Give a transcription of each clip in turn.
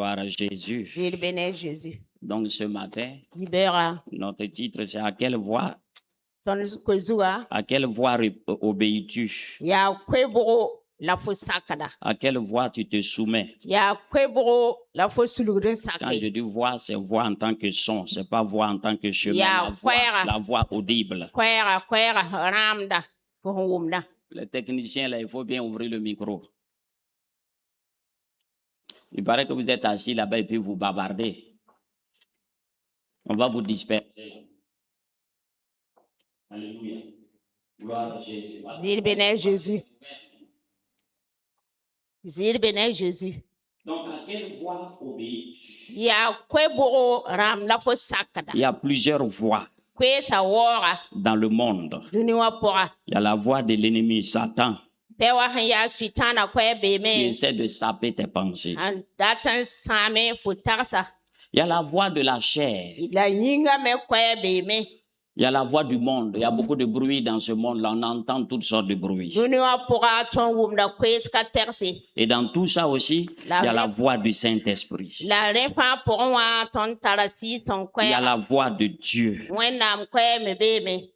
Gloire à Jésus. Zilbene Jésus. Donc ce matin, Libera. notre titre c'est à quelle voix Ton kozua. obéis-tu? Ya kwebro la fo sakada. À quelle voix tu te soumets? Ya kwebro la fo sulugrin Quand je sakay. dis voix, c'est voix en tant que son, c'est pas voix en tant que chemin, Ya la voix audible. Kwera ramda. Pour wumda. Les techniciens là, il faut bien ouvrir le micro. Il paraît que vous êtes assis là-bas et puis vous bavardez. On va vous disperser. Alléluia. Gloire à Jésus. Zilbene Jésus. Zilbene Jésus. Donc, à quelle voix obéis-tu? Ya kwebro ram la fo sakada. Il y a plusieurs voix Kwesa wora. dans le monde. Duniwa pora. Il y a la voix de l'ennemi, Satan, Pewa ya suitana kwebe qui me. essaie de saper tes pensées. An datan same futarsa. Il y a la voix de la chair. La yinga me kwebe me. Il y a la voix du monde. Il y a beaucoup de bruit dans ce monde-là. On entend toutes sortes de bruits. Duniwa pora ton wumda kweska tersi. Et dans tout ça aussi, il y a la voix du Saint-Esprit. La refa pour wa ton tarasi ton Il y a kwe. la voix de Dieu. Wenam kwe me be me.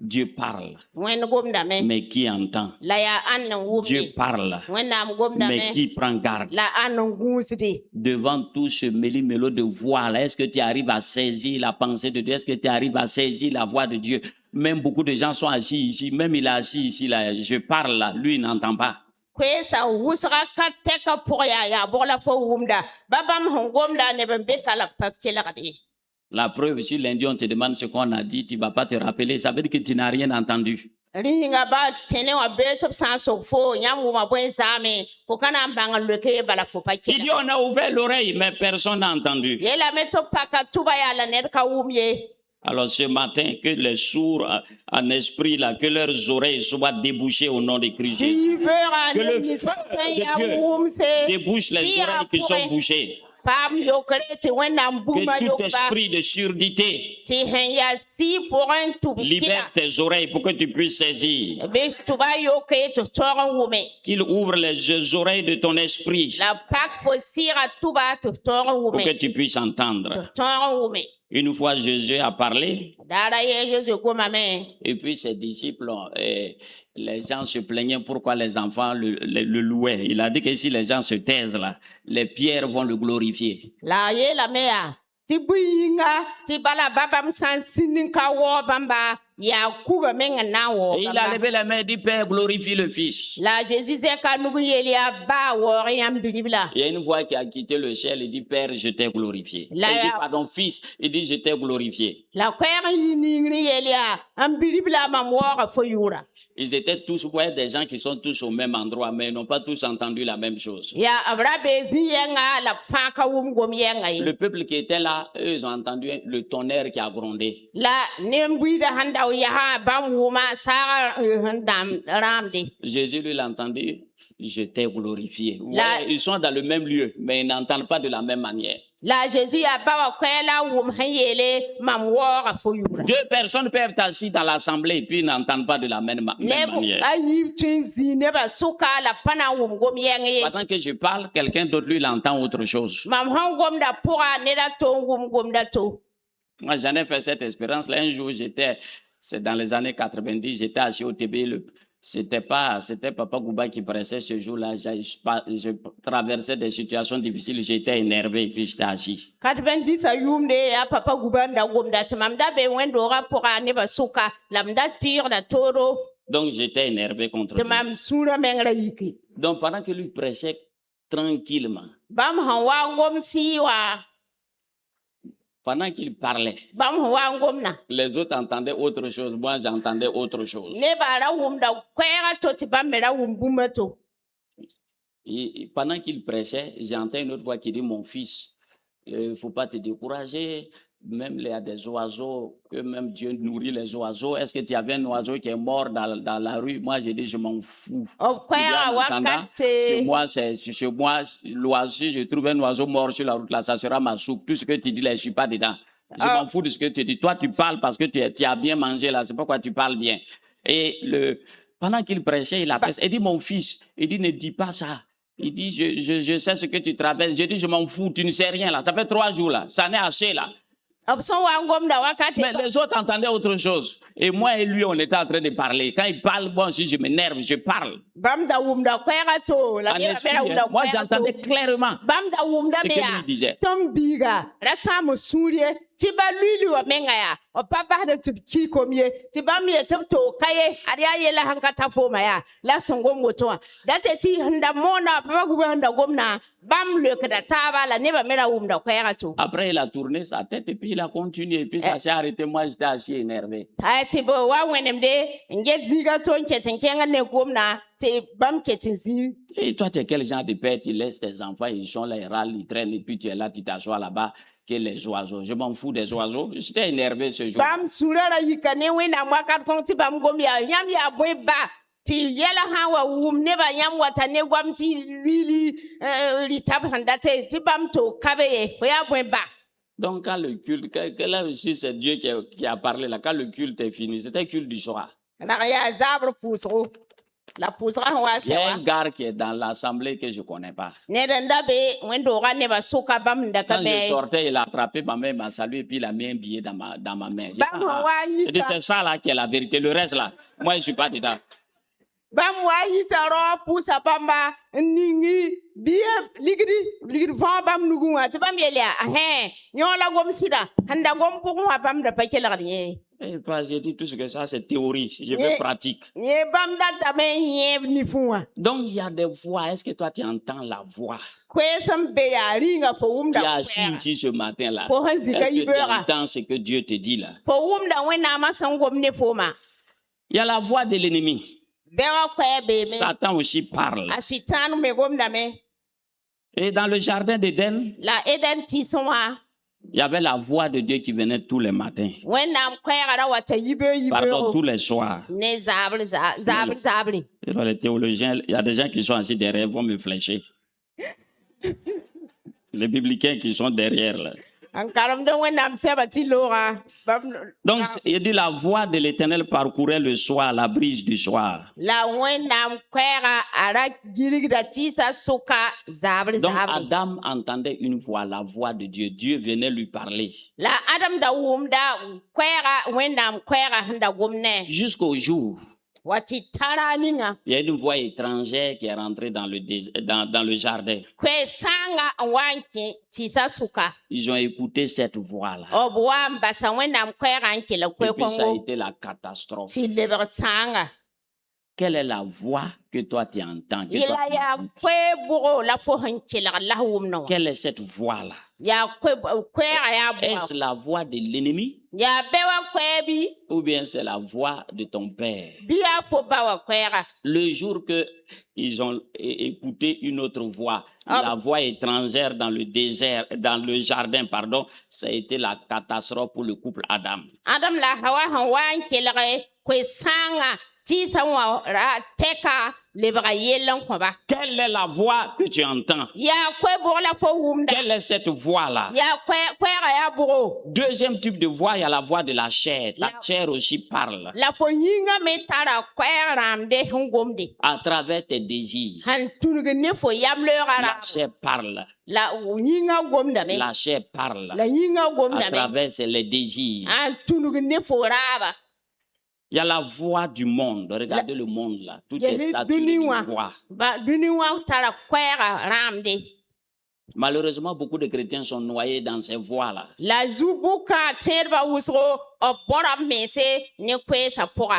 Dieu parle, Wen gumda me. mais qui entend? La ya annan Dieu wumdi. parle, Wenam gumda mais me. qui prend garde? La annan gusdi. Devant tout ce méli-mélo de voix là, est-ce que tu arrives à saisir la pensée de Dieu? Est-ce que tu arrives à saisir la voix de Dieu? Même beaucoup de gens sont assis ici, même il est assis ici là, je parle là, lui il n'entend pas. Kwesa wusra ka teka pour ya bola fo wumda. Babam hongomda ne bembe kala pakela kadi. La preuve, si lundi on te demande ce qu'on a dit, tu ne vas pas te rappeler, ça veut dire que tu n'as rien entendu. Ringa ba tene wa beto sanso fo nyamu ma bwenzame ko kana mbanga leke bala fo Il dit pakela. on a ouvert l'oreille, mais personne n'a entendu. Yela meto paka tuba ya la nerka wumye. Alors ce matin, que les sourds en esprit, là, que leurs oreilles soient débouchées au nom de Christ Jésus. Que le feu de Dieu débouche les oreilles qui sont bouchées. Que tout esprit de surdité libère tes oreilles pour que tu puisses saisir. Qu'il ouvre les oreilles de ton esprit pour que tu puisses entendre. Une fois Jésus a parlé, et puis ses disciples, les gens se plaignaient pourquoi les enfants le louaient. Il a dit que si les gens se taisent là, les pierres vont le glorifier. Et il a levé la main et dit, Père, glorifie le Fils. Il y a une voix qui a quitté le ciel et dit, Père, je t'ai glorifié. Il dit, pardon, Fils, il dit, je t'ai glorifié. Ils étaient tous, vous voyez, des gens qui sont tous au même endroit, mais ils n'ont pas tous entendu la même chose. Le peuple qui était là, eux, ils ont entendu le tonnerre qui a grondé. Jésus lui l'a entendu, je t'ai glorifié. Voyez, ils sont dans le même lieu, mais ils n'entendent pas de la même manière. Deux personnes peuvent être assises dans l'assemblée et puis n'entendent pas de la même manière. Pendant que je parle, quelqu'un d'autre lui l'entend autre chose. Moi, j'en ai fait cette expérience. Là, un jour, c'est dans les années 90, j'étais assis au TB. C'était Papa Gouba qui pressait ce jour-là. Je traversais des situations difficiles. J'étais énervé et puis j'étais assis. 90 Papa Gouba Donc, j'étais énervé contre lui. Donc, pendant que lui pressait tranquillement, pendant qu'il parlait, les autres entendaient autre chose. Moi, j'entendais autre chose. Et pendant qu'il prêchait, j'entends une autre voix qui dit, mon fils, il ne faut pas te décourager. Même il y a des oiseaux, que même Dieu nourrit les oiseaux. Est-ce que tu avais un oiseau qui est mort dans la rue? Moi, j'ai dit, je m'en fous. Moi, chez moi, l'oiseau, si je trouve un oiseau mort sur la route, là, ça sera ma soupe. Tout ce que tu dis là, je ne suis pas dedans. Je m'en fous de ce que tu dis. Toi, tu parles parce que tu as bien mangé là. C'est pourquoi tu parles bien. Et pendant qu'il prêchait, il a fait ça. Il dit, mon fils, il dit, ne dis pas ça. Il dit, je sais ce que tu traverses. Je dis, je m'en fous, tu ne sais rien là. Ça fait 3 jours là. Ça n'est assez là. Mais les autres entendaient autre chose. Et moi et lui, on était en train de parler. Quand il parle, bon, si je m'énerve, je parle. Moi, j'entendais clairement ce que lui disait. Ti ba lulu wa menga ya o papa da tubki komye ti ba mi tabto kaye ariya yela hankata foma ya la songo moto da te ti handa mona papa guba handa gomna bam le kada taba la ne ba mera wumda kwaya to. Après il a tourné sa tête et puis il a continué et puis ça s'est arrêté. Moi j'étais assez énervé. Ha ti bo wa wenemde nge ziga to nketin kenga ne gomna te bam ketinzi. Et toi tu es quel genre de père, tu laisses tes enfants ils sont là ils râlent ils traînent et puis tu es là tu t'assois là-bas. Que les oiseaux. Je m'en fous des oiseaux. J'étais énervé ce jour. Bam surara yikane wena mwaka konti bam gomya yam ya bweba ti yela hawa wumne ba yam watane gwamti really litab handate ti bam to kabeye ya bweba. Donc quand le culte, que là aussi c'est Dieu qui a parlé là, quand le culte est fini, c'était le culte du soir. Il y a un gars qui est dans l'assemblée que je ne connais pas. Quand je sortais, il a attrapé ma main, il m'a salué et puis il a mis un billet dans ma main. J'ai dit, c'est ça là qui est la vérité. Le reste là, moi je ne suis pas dedans. Et pas, j'ai dit tout ce que ça, c'est théorie. Je fais pratique. Donc, il y a des voix. Est-ce que toi, tu entends la voix? Tu es assis ici ce matin-là. Est-ce que tu entends ce que Dieu te dit là? Il y a la voix de l'ennemi. Satan aussi parle. Et dans le jardin d'Éden, il y avait la voix de Dieu qui venait tous les matins. Pardon, tous les soirs. Les théologiens, il y a des gens qui sont assis derrière, vont me flécher. Les biblicains qui sont derrière là. Donc, il dit la voix de l'Éternel parcourait le soir, la brise du soir. Donc, Adam entendait une voix, la voix de Dieu. Dieu venait lui parler. Jusqu'au jour. Il y a une voix étrangère qui est rentrée dans le jardin. Ils ont écouté cette voix-là. Et puis ça a été la catastrophe. Quelle est la voix que toi tu entends? Quelle est cette voix-là? Est-ce la voix de l'ennemi? Ou bien c'est la voix de ton père? Le jour qu'ils ont écouté une autre voix, la voix étrangère dans le désert, dans le jardin, pardon, ça a été la catastrophe pour le couple Adam. Quelle est la voix que tu entends? Quelle est cette voix-là? Deuxième type de voix, il y a la voix de la chair. La chair aussi parle. À travers tes désirs. La chair parle. La chair parle. À travers les désirs. Il y a la voix du monde. Regardez le monde là. Tout est saturé de voix. Malheureusement, beaucoup de chrétiens sont noyés dans ces voix-là.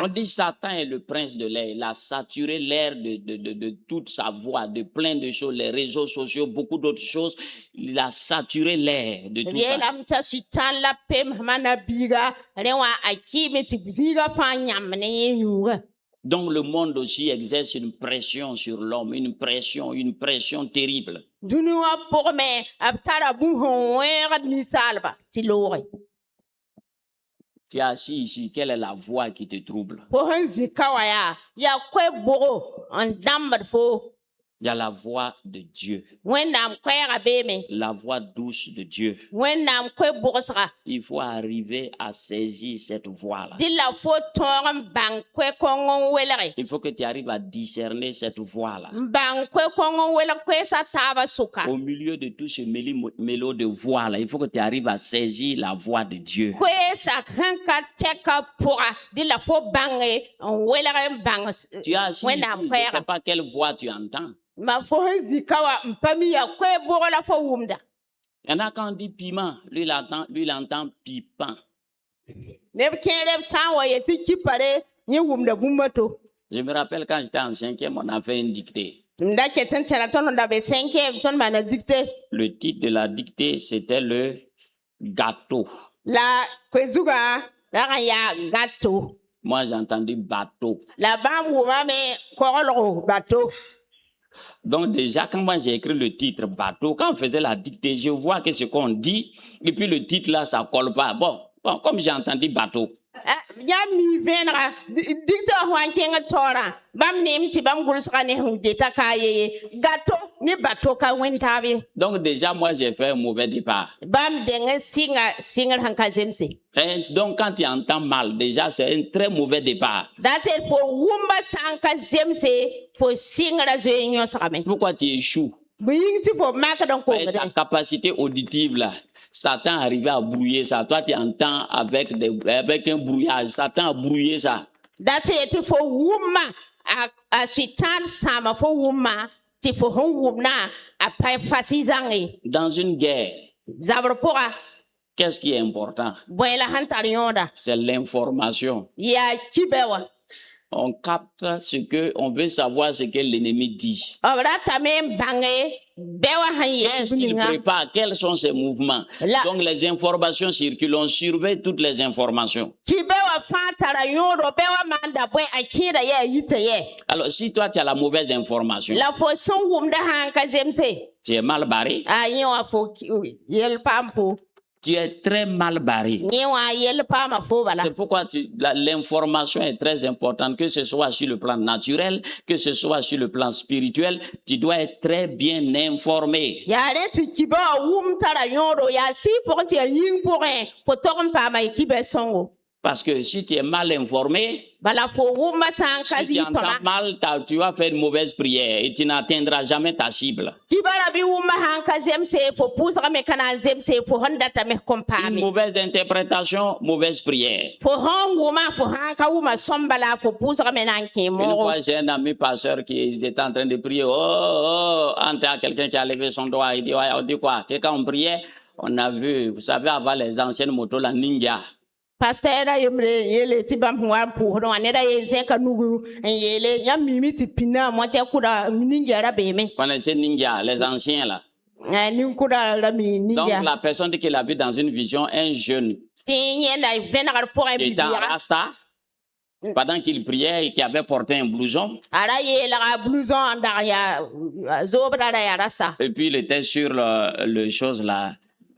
On dit Satan est le prince de l'air. Il a saturé l'air de toute sa voix, de plein de choses, les réseaux sociaux, beaucoup d'autres choses. Il a saturé l'air de tout ça. Donc le monde aussi exerce une pression sur l'homme, une pression terrible. Tu es assis ici, quelle est la voix qui te trouble? Il y a la voix de Dieu. La voix douce de Dieu. Il faut arriver à saisir cette voix-là. Il faut que tu arrives à discerner cette voix-là. Au milieu de tout ce mélo de voix-là, il faut que tu arrives à saisir la voix de Dieu. Tu as assis, je ne sais pas quelle voix tu entends. Il y en a quand on dit piment, lui il entend pipant. Je me rappelle quand j'étais en 5e, on a fait une dictée. Le titre de la dictée, c'était le gâteau. Moi, j'ai entendu bateau. Donc déjà, quand moi j'ai écrit le titre bateau, quand on faisait la dictée, je vois que ce qu'on dit, et puis le titre là, ça colle pas. Bon, comme j'ai entendu bateau. Donc déjà, moi j'ai fait un mauvais départ. Et donc quand tu entends mal, déjà c'est un très mauvais départ. Pourquoi tu échoues? Et ta capacité auditive là, Satan arrivait à brouiller ça. Toi, tu entends avec un brouillage. Satan a brouillé ça. Dans une guerre, qu'est-ce qui est important? C'est l'information. On capte on veut savoir ce que l'ennemi dit. Qu'est-ce qu'il prépare? Quels sont ses mouvements? Donc les informations circulent. On surveille toutes les informations. Alors si toi tu as la mauvaise information, tu es mal barré. Tu es très mal barré. C'est pourquoi l'information est très importante, que ce soit sur le plan naturel, que ce soit sur le plan spirituel. Tu dois être très bien informé. Parce que si tu es mal informé, si tu entends mal, tu vas faire une mauvaise prière et tu n'atteindras jamais ta cible. Une mauvaise interprétation, mauvaise prière. Une fois, j'ai un ami pasteur qui était en train de prier. Quelqu'un qui a levé son doigt. Il dit, ouais, on dit quoi? Que quand on priait, on a vu, vous savez, avant les anciennes motos, la Ninja. Pasteur connaissez Ninja, les anciens là. Donc la personne qu'il a vu dans une vision un jeune qui était en rasta pendant qu'il priait et qui avait porté un blouson. Et puis il était sur le chose là,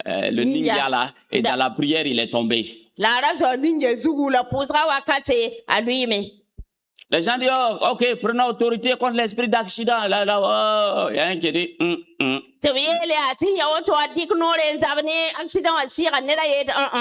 le ninja là, et dans la prière il est tombé. Les gens disent, ok, prenons autorité contre l'esprit d'accident. Il y a un qui dit,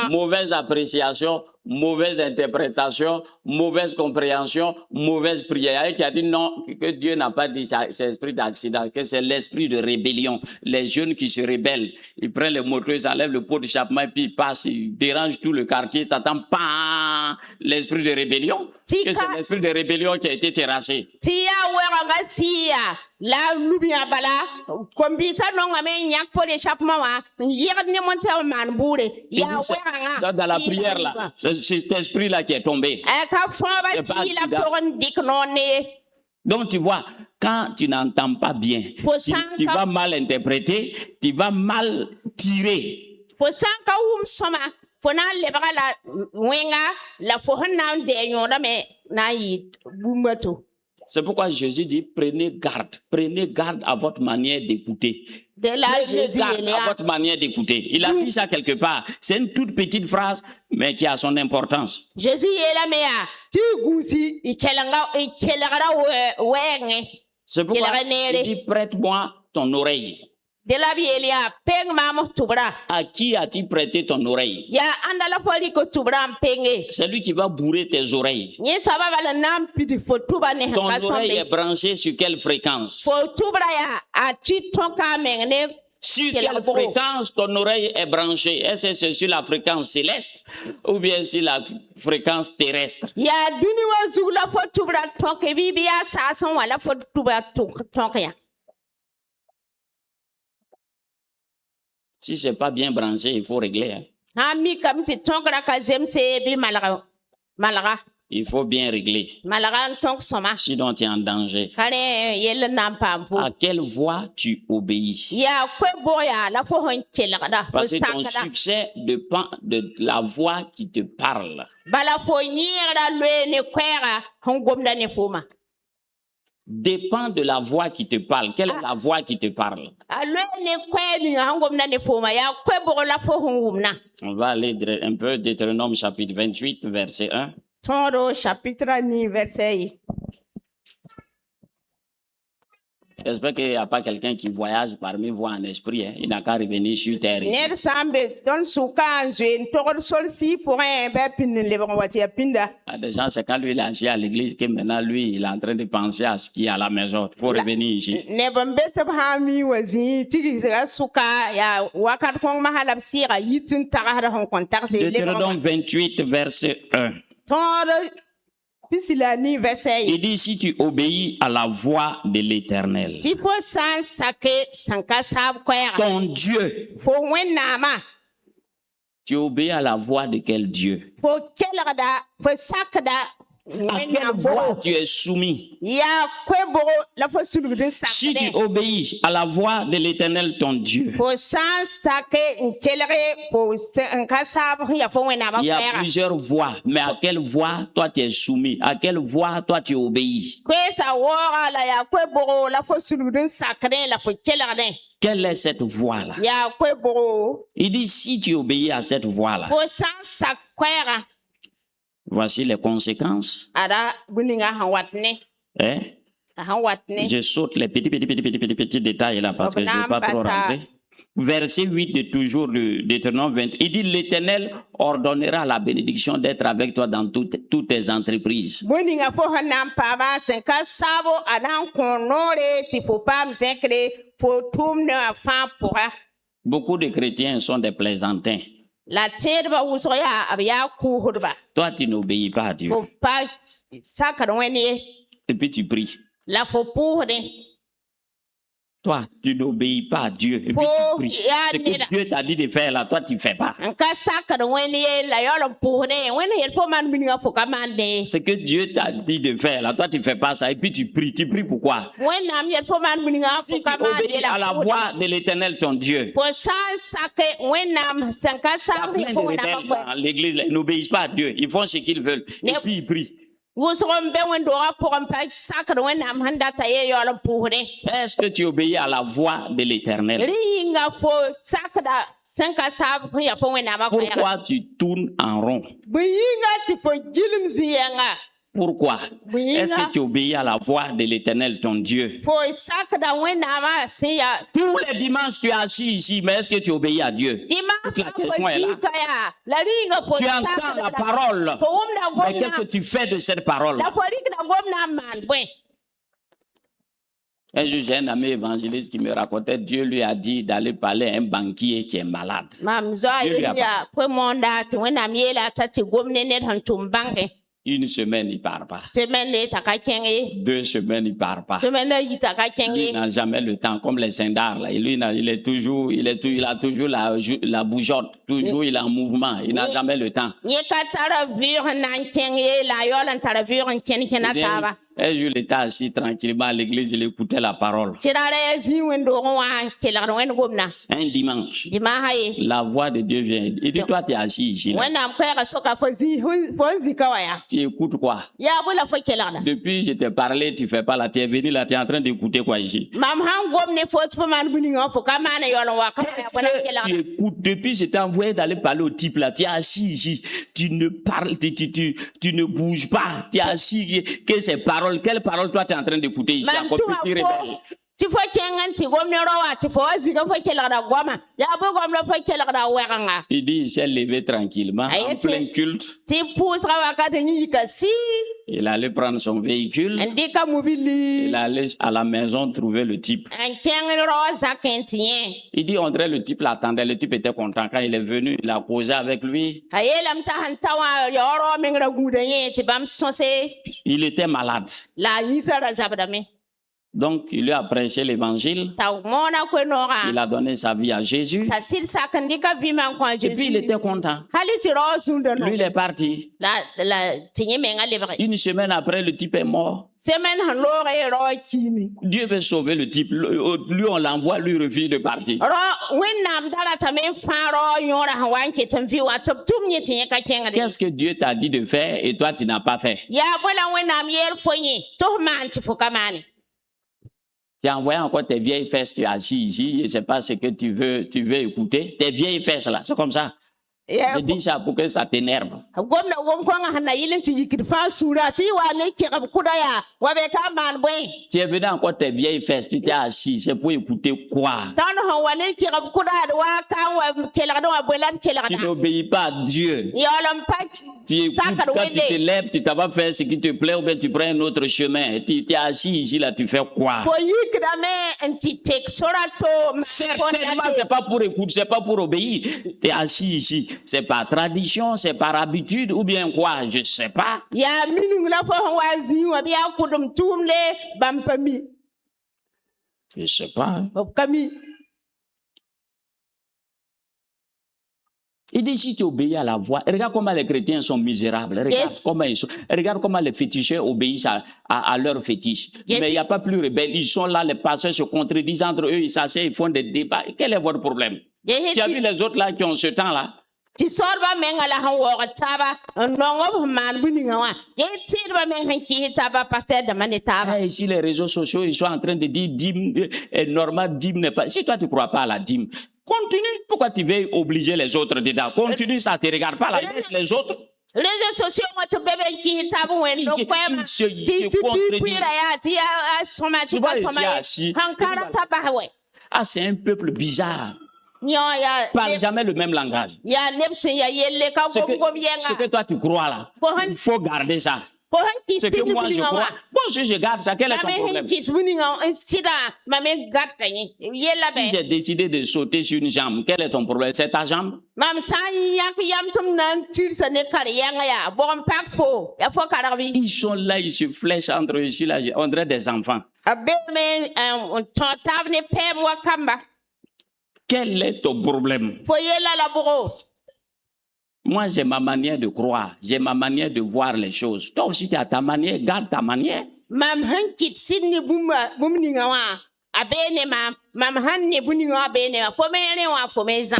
mauvaise appréciation, mauvaise interprétation, mauvaise compréhension, mauvaise prière. Il y a un qui a dit non, que Dieu n'a pas dit ça, c'est l'esprit d'accident, que c'est l'esprit de rébellion. Les jeunes qui se rebellent, ils prennent les motos, ils enlèvent le pot d'échappement et puis ils passent, ils dérangent tout le quartier, t'attends pas l'esprit de rébellion, que c'est l'esprit de rébellion qui a été terrassé. Dans la prière là, c'est cet esprit là qui est tombé. Donc tu vois, quand tu n'entends pas bien, tu vas mal interpréter, tu vas mal tirer. C'est pourquoi Jésus dit, prenez garde à votre manière d'écouter. Prenez garde à votre manière d'écouter. Il a dit ça quelque part. C'est une toute petite phrase, mais qui a son importance. Jésus est là, mais C'est pourquoi il dit, prête-moi ton oreille. À qui as-tu prêté ton oreille? C'est lui qui va bourrer tes oreilles. Ton oreille est branchée sur quelle fréquence? Sur quelle fréquence ton oreille est branchée? Est-ce que c'est sur la fréquence céleste ou bien sur la fréquence terrestre? Si c'est pas bien branché, il faut régler. Hein? Il faut bien régler. Sinon, tu es en danger. À quelle voix tu obéis? Parce que ton succès dépend de la voix qui te parle. Dépend de la voix qui te parle. Quelle est la voix qui te parle? On va aller un peu Deutéronome chapitre 28, verset 1. J'espère qu'il n'y a pas quelqu'un qui voyage parmi vous en esprit. Hein. Il n'a qu'à revenir sur terre. Ici. Déjà, c'est quand lui il est assis à l'église que maintenant lui il est en train de penser à ce qui est à la maison. Il faut revenir ici. Deutéronome 28, verset 1. Il dit, si tu obéis à la voix de l'Éternel, ton Dieu, tu obéis à la voix de quel Dieu? À quelle voix tu es soumis? Si tu obéis à la voix de l'Éternel ton Dieu, il y a plusieurs voix, mais à quelle voix toi tu es soumis? À quelle voix toi tu obéis? Quelle est cette voix-là? Il dit, si tu obéis à cette voix-là, voici les conséquences. Hein? Je saute les petits détails là parce que je ne vais pas trop rentrer. Verset 8 de toujours le Deutéronome 20. Il dit, l'Éternel ordonnera la bénédiction d'être avec toi dans toutes tes entreprises. Beaucoup de chrétiens sont des plaisantins. Toi, tu n'obéis pas à Dieu. Et puis tu pries. Toi, tu n'obéis pas à Dieu. Et puis tu pries. Ce que Dieu t'a dit de faire là, toi, tu ne fais pas. Ce que Dieu t'a dit de faire là, toi, tu ne fais pas ça. Et puis tu pries. Tu pries pourquoi? Si tu obéis à la voix de l'Éternel, ton Dieu. Il y a plein de rebelles dans l'église. Ils n'obéissent pas à Dieu. Ils font ce qu'ils veulent. Et puis ils prient. Est-ce que tu obéis à la voix de l'Éternel? Pourquoi tu tournes en rond? Pourquoi? Est-ce que tu obéis à la voix de l'Éternel, ton Dieu? Tous les dimanches, tu es assis ici, mais est-ce que tu obéis à Dieu? Toute la question est là. Tu entends la parole, mais qu'est-ce que tu fais de cette parole? Un jour, j'ai un ami évangéliste qui me racontait, Dieu lui a dit d'aller parler à un banquier qui est malade. Dieu lui a parlé. Une semaine, il ne part pas. 2 semaines, il ne part pas. Il n'a jamais le temps, comme les Sindars. Là. Lui, il a toujours la bougeotte. Toujours, il est en mouvement. Il n'a jamais le temps. Un jour, il était assis tranquillement à l'église, il écoutait la parole. Un dimanche, la voix de Dieu vient. Il dit, toi, tu es assis ici. Là. Tu écoutes quoi? Depuis, je t'ai parlé, tu ne fais pas là. Tu es venu là, tu es en train d'écouter quoi ici? Tu écoutes. Depuis, je t'ai envoyé d'aller parler au type là. Tu es assis ici. Tu ne parles, tu ne bouges pas. Tu es assis. Que ces paroles quelle parole toi tu es en train d'écouter ici, à côté petit rebelle? Il dit, il s'est levé tranquillement, en plein culte. Il allait prendre son véhicule. Il allait à la maison trouver le type. Il dit, on dirait le type l'attendait. Le type était content. Quand il est venu, il a causé avec lui. Il était malade. Donc, il lui a prêché l'évangile. Il a donné sa vie à Jésus. Et puis, il était content. Lui, il est parti. Une semaine après, le type est mort. Dieu veut sauver le type. Lui, on l'envoie, lui refuse de partir. Qu'est-ce que Dieu t'a dit de faire et toi, tu n'as pas fait? Tu as envoyé encore tes vieilles fesses, tu es assis ici, je ne sais pas ce que tu veux écouter. Tes vieilles fesses là, c'est comme ça. Je dis ça pour que ça t'énerve. Tu es venu encore tes vieilles fesses, tu t'es assis, c'est pour écouter quoi? Tu n'obéis pas à Dieu. Tu écoutes, quand tu te lèves, tu t'as pas fait ce qui te plaît ou bien tu prends un autre chemin. Tu es assis ici là, tu fais quoi? Certainement, c'est pas pour écouter, c'est pas pour obéir. Tu es assis ici. C'est par tradition, c'est par habitude ou bien quoi? Je ne sais pas. Je ne sais pas. Il dit si tu obéis à la voix, regarde comment les chrétiens sont misérables, regarde comment les féticheurs obéissent à leurs fétiches. Mais il n'y a pas plus rebelle, ils sont là, les pasteurs se contredisent entre eux, ils s'asseyent, ils font des débats. Quel est votre problème? Tu as vu les autres là qui ont ce temps-là? Ici, les réseaux sociaux, ils sont en train de dire dîme, normal, dîme n'est pas. Si toi, tu ne crois pas à la dîme, continue. Pourquoi tu veux obliger les autres dedans? Continue, ça ne te regarde pas, la laisse les autres. Les réseaux sociaux, c'est un peuple bizarre. Parle jamais le même langage. Ce que toi tu crois là, il faut garder ça. Ce que moi je crois. Bon, si je garde ça, quel est ton problème? Si j'ai décidé de sauter sur une jambe, quel est ton problème? C'est ta jambe? Ils sont là, ils se flèchent entre eux, on dirait des enfants. Quel est ton problème? Moi, j'ai ma manière de croire, j'ai ma manière de voir les choses. Toi aussi, tu as ta manière, garde ta manière.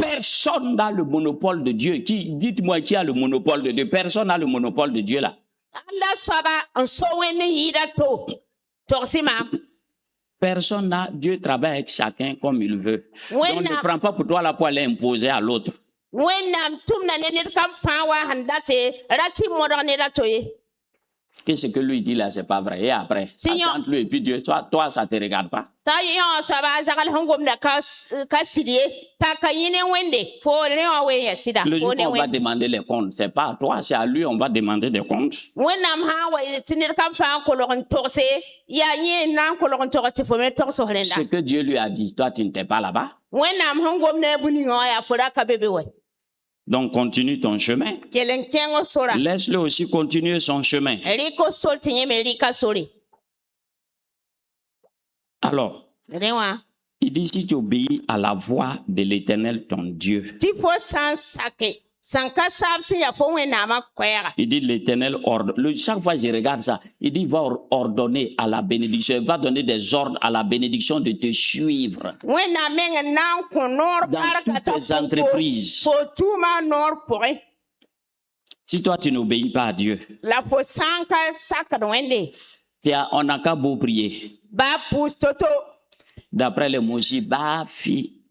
Personne n'a le monopole de Dieu. Dites-moi qui a le monopole de Dieu? Personne n'a le monopole de Dieu là. Personne n'a. Dieu travaille avec chacun comme il veut. Donc ne prends pas pour toi la pour aller imposer à l'autre. Que ce que lui dit là, c'est pas vrai. Et après, ça chante lui et puis Dieu, toi, ça te regarde pas. Le jour qu'on va demander les comptes, c'est pas à toi, c'est à lui, on va demander des comptes. Ce que Dieu lui a dit, toi, tu n'étais pas là-bas. Donc, continue ton chemin. Laisse-le aussi continuer son chemin. Alors, il dit si tu obéis à la voix de l'Éternel, ton Dieu. Il dit l'Éternel ordonne. Chaque fois que je regarde ça, il dit il va ordonner à la bénédiction. Il va donner des ordres à la bénédiction de te suivre. Dans toutes tes entreprises. Si toi tu n'obéis pas à Dieu, on n'a qu'à beau prier. D'après les mots, bafi.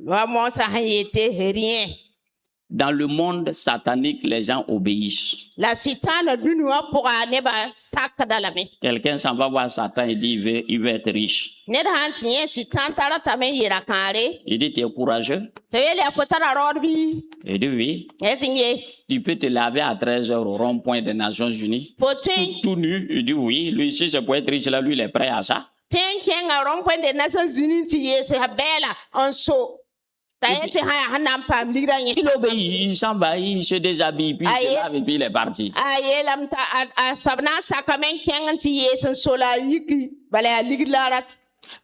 Dans le monde satanique, les gens obéissent. La sitana dunua pora neba sakadalame. Quelqu'un s'en va voir Satan et dit il veut être riche. Ned hantinye sitan tarata men yirakare. Il dit tu es courageux? Teyele afotara rodbi. Il dit oui. Etinye. Tu peux te laver à 13h au rond-point des Nations Unies. Potin. Tout nu. Il dit oui. Lui, si c'est pour être riche, là, lui, il est prêt à ça. Tenken a rond-point des Nations Unies tiye se habela en so. Il obéit, il s'en va, il se déshabille, puis il se lave et puis il est parti.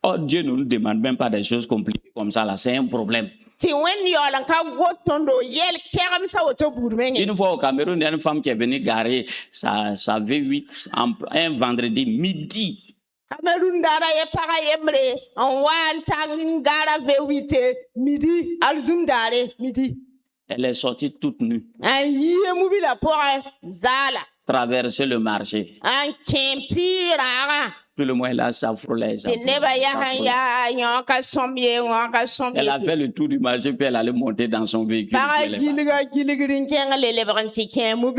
Oh, Dieu ne nous demande même pas des choses compliquées comme ça, là, c'est un problème. Une fois au Cameroun, il y a une femme qui est venue garer sa V8 un vendredi midi. Cameroun dara ye para yemre on wan tangin gara vewite midi alzum dare midi. Elle est sortie toute nue. Ayi mubila pour zala. Traverser le marché. Un kempira. Tout le monde là ça frôlait. Elle a fait le tour du marché puis elle allait monter dans son véhicule.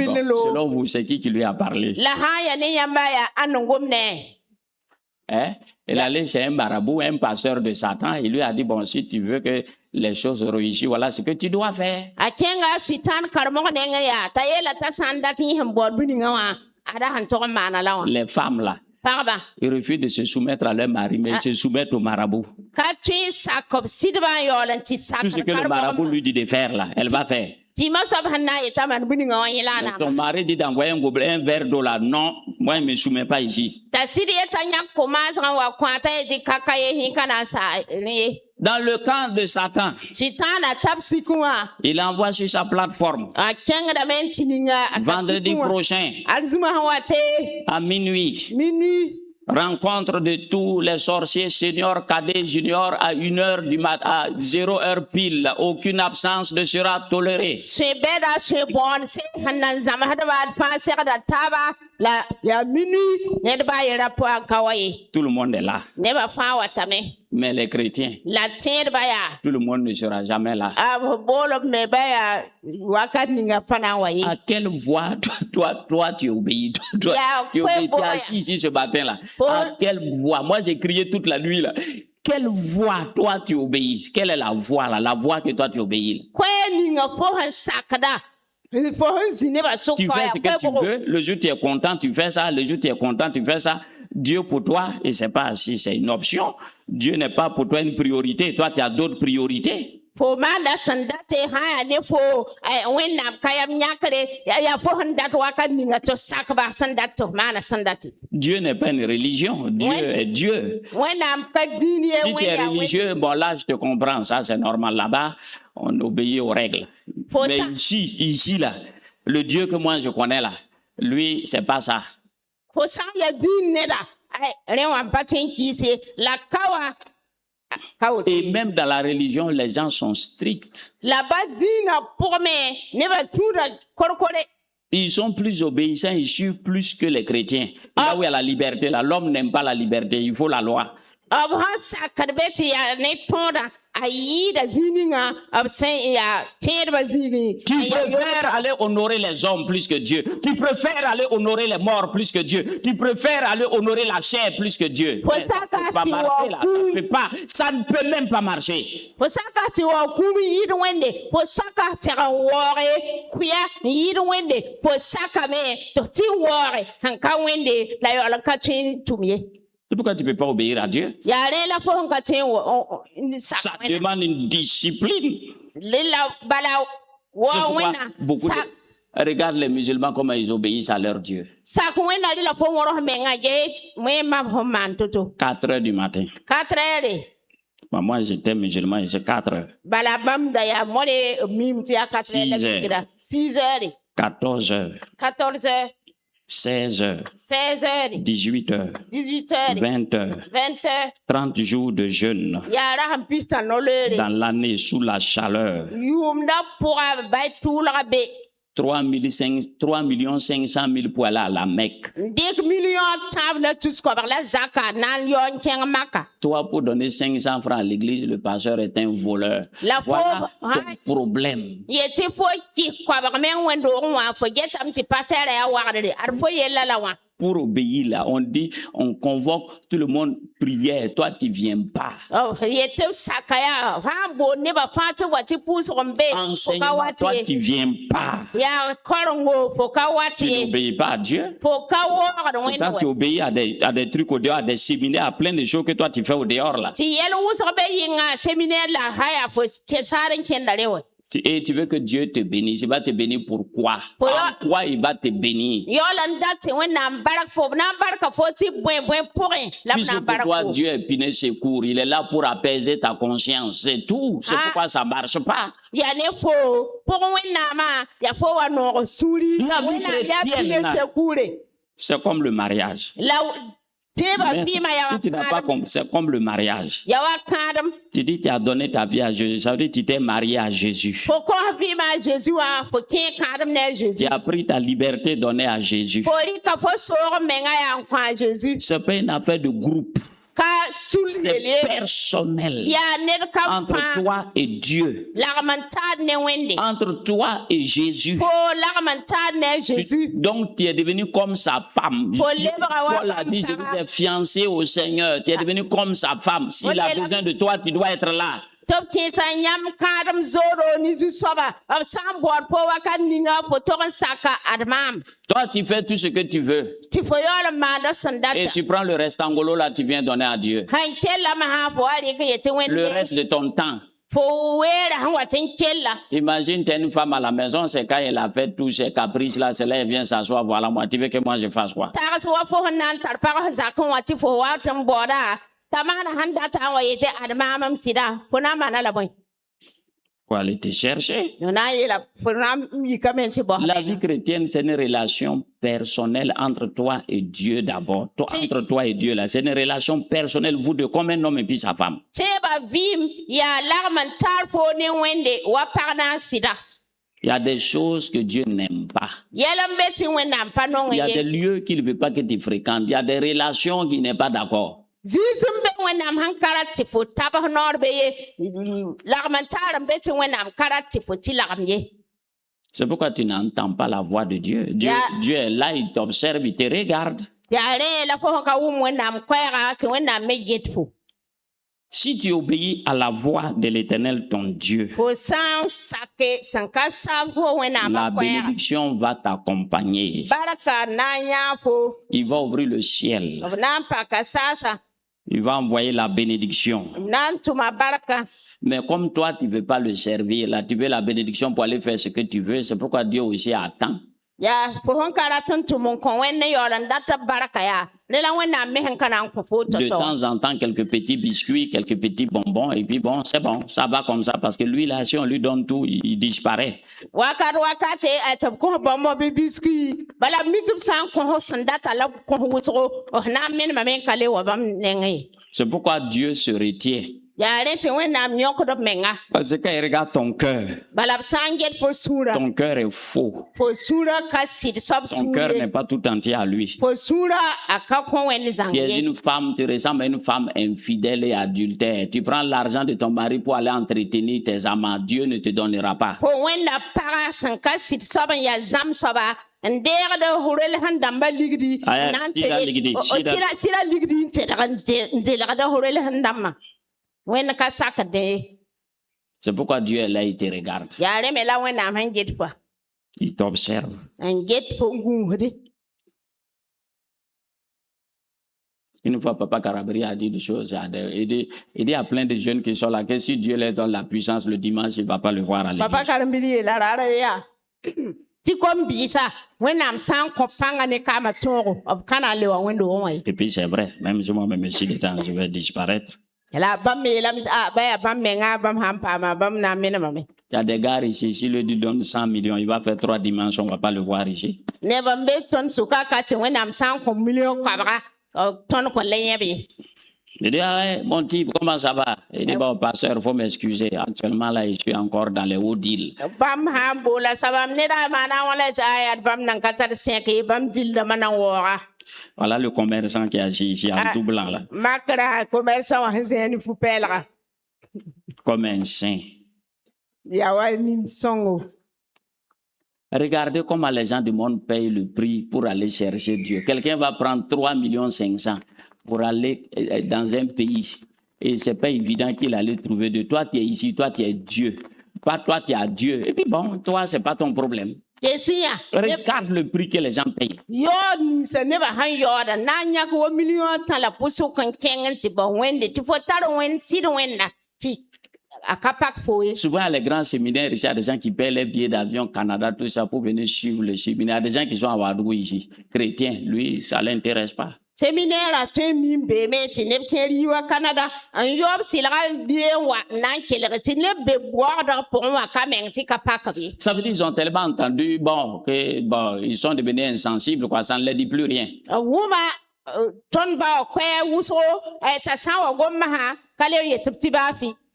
Bon, selon vous, c'est qui lui a parlé? Hein? Elle allait chez un marabout, un pasteur de Satan, il lui a dit, bon, si tu veux que les choses réussissent, voilà ce que tu dois faire. Les femmes là, ils refusent de se soumettre à leur mari, mais ils se soumettent au marabout. Tout ce que le marabout lui dit de faire là, elle va faire. Son mari dit d'envoyer un verre d'eau là. Non, moi je ne me soumets pas ici. Dans le camp de Satan, il envoie sur sa plateforme vendredi prochain à minuit. Rencontre de tous les sorciers, seniors, cadets, juniors, à 1h du matin, à 0h pile. Aucune absence ne sera tolérée. Tout le monde est là. Mais les chrétiens, tout le monde ne sera jamais là. À quelle voix toi tu obéis? Tu es assis ici ce matin-là. À quelle voix? Moi j'ai crié toute la nuit là. Quelle voix toi tu obéis? Quelle est la voix là? La voix que toi tu obéis? Tu fais ce que tu veux. Le jour où tu es content, tu fais ça. Le jour où tu es content, tu fais ça. Dieu pour toi, et c'est pas si c'est une option. Dieu n'est pas pour toi une priorité. Toi, tu as d'autres priorités. Dieu n'est pas une religion. Dieu est Dieu. Si tu es religieux, bon là, je te comprends. Ça, c'est normal. Là-bas, on obéit aux règles. Mais ici, là, le Dieu que moi, je connais là, lui, c'est pas ça. Et même dans la religion, les gens sont stricts. Ils sont plus obéissants, ils suivent plus que les chrétiens. Là où il y a la liberté, là, l'homme n'aime pas la liberté, il faut la loi. Tu préfères aller honorer les hommes plus que Dieu. Tu préfères aller honorer les morts plus que Dieu. Tu préfères aller honorer la chair plus que Dieu. Ça ne peut pas marcher là. Ça ne peut même pas marcher. C'est pourquoi tu ne peux pas obéir à Dieu. Ça demande une discipline. Beaucoup regarde les musulmans comment ils obéissent à leur Dieu. 4 heures du matin. 4 heures. Moi j'étais musulman et c'est 4 heures. 6 heures. 14 heures. 14 heures. 16 heures. 16 heures. 18 heures. 18 heures. 20 heures. 20 heures. 30 jours de jeûne. Dans l'année, sous la chaleur. 3 500 000 pour aller à la Mecque. 10 millions tab na tous ko la zaka nan yon keng maka. Toi, pour donner 500 francs à l'église, le pasteur est un voleur. La Voilà ton problème. Yeti fo ki ko ba men wendo wa fo getam ti pasteur ya wa de ar fo yella la wa. Pour obéir là, on dit, on convoque tout le monde prière. Toi, tu viens pas. Enseignement, toi, tu viens pas. Tu n'obéis pas à Dieu. Pourtant, tu obéis à des trucs au dehors, à des séminaires, à plein de choses que toi, tu fais au dehors là. Et tu veux que Dieu te bénisse. Il va te bénir pourquoi? Pourquoi il va te bénir? Puisque pour toi, Dieu est piné secours. Il est là pour apaiser ta conscience. C'est tout. C'est pourquoi ça ne marche pas. La vie chrétienne, c'est comme le mariage. Si tu n'as pas compris, c'est comme le mariage. Tu dis tu as donné ta vie à Jésus, ça veut dire que tu t'es marié à Jésus. Tu as pris ta liberté donnée à Jésus. C'est pas une affaire de groupe. C'est personnel entre toi et Dieu, entre toi et Jésus. Donc tu es devenu comme sa femme. Paul a dit, je vous ai fiancé au Seigneur. Tu es devenu comme sa femme. S'il a besoin de toi, tu dois être là. Toi, tu fais tout ce que tu veux. Et tu prends le restangolo là, tu viens donner à Dieu. Le reste de ton temps. Imagine, tu es une femme à la maison, c'est quand elle a fait tous ses caprices là, c'est là, elle vient s'asseoir, voilà, moi, tu veux que moi je fasse quoi? Pour aller te chercher. La vie chrétienne, c'est une relation personnelle entre toi et Dieu d'abord. Entre toi et Dieu, là, c'est une relation personnelle, vous deux, comme un homme et puis sa femme. Il y a des choses que Dieu n'aime pas. Il y a des lieux qu'il ne veut pas que tu fréquentes. Il y a des relations qu'il n'est pas d'accord. C'est pourquoi tu n'entends pas la voix de Dieu. Dieu est là, il t'observe, il te regarde. Si tu obéis à la voix de l'Éternel, ton Dieu, la bénédiction va t'accompagner. Il va ouvrir le ciel. Il va envoyer la bénédiction. Mais comme toi, tu ne veux pas le servir, là, tu veux la bénédiction pour aller faire ce que tu veux, c'est pourquoi Dieu aussi attend. De temps en temps, quelques petits biscuits, quelques petits bonbons, et puis bon, c'est bon, ça va comme ça, parce que lui, là, si on lui donne tout, il disparaît. C'est pourquoi Dieu se retient. Parce que quand il regarde ton cœur, ton cœur est faux. Ton cœur n'est pas tout entier à lui. Tu es une femme, tu ressembles à une femme infidèle et adultère. Tu prends l'argent de ton mari pour aller entretenir tes amants. Dieu ne te donnera pas. C'est pourquoi Dieu est là, il te regarde. Il t'observe. Une fois, Papa Karabri a dit des choses. Il dit à plein de jeunes qui sont là que si Dieu leur donne la puissance le dimanche, il ne va pas le voir à l'église. Et puis c'est vrai, même si moi-même je suis de temps, je vais disparaître. Il y a des gars ici, si le Dieu donne 100 millions, il va faire 3 dimanches, on ne va pas le voir ici. Il dit, ah ouais, mon type, comment ça va? Il dit, bon, pasteur, il faut m'excuser. Actuellement, là, je suis encore dans les hauts deals. Voilà le commerçant qui est assis ici, en tout blanc, là. Comme un saint. Regardez comment les gens du monde payent le prix pour aller chercher Dieu. Quelqu'un va prendre 3,5 millions pour aller dans un pays. Et ce n'est pas évident qu'il allait trouver Dieu. Toi, tu es ici, toi, tu es Dieu. Pas toi, tu es Dieu. Et puis bon, toi, ce n'est pas ton problème. Regarde le prix que les gens payent. Souvent, les grands séminaires, il y a des gens qui paient les billets d'avion Canada, tout ça, pour venir suivre le séminaire. Il y a des gens qui sont à Ouagadougou ici, chrétiens. Lui, ça ne l'intéresse pas. Séminaire à Canada, ça veut dire qu'ils ont tellement entendu, bon, ils sont devenus insensibles, quoi, ça ne leur dit plus rien.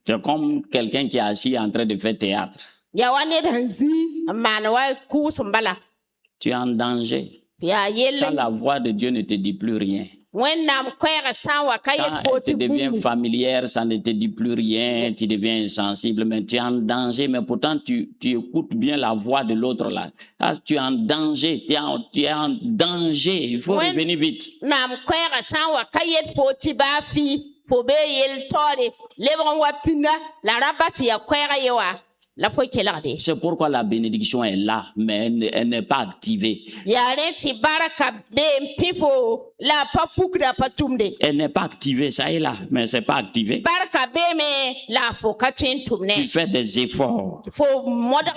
C'est comme quelqu'un qui est assis en train de faire théâtre. Tu es en danger. Quand la voix de Dieu ne te dit plus rien. Quand elle te devient familière, ça ne te dit plus rien, tu deviens insensible, mais tu es en danger, mais pourtant tu écoutes bien la voix de l'autre là. Là, tu es en danger, tu es en danger, il faut revenir vite. C'est pourquoi la bénédiction est là, mais elle n'est pas activée. Elle n'est pas activée, ça est là, mais c'est pas activé. Tu fais des efforts.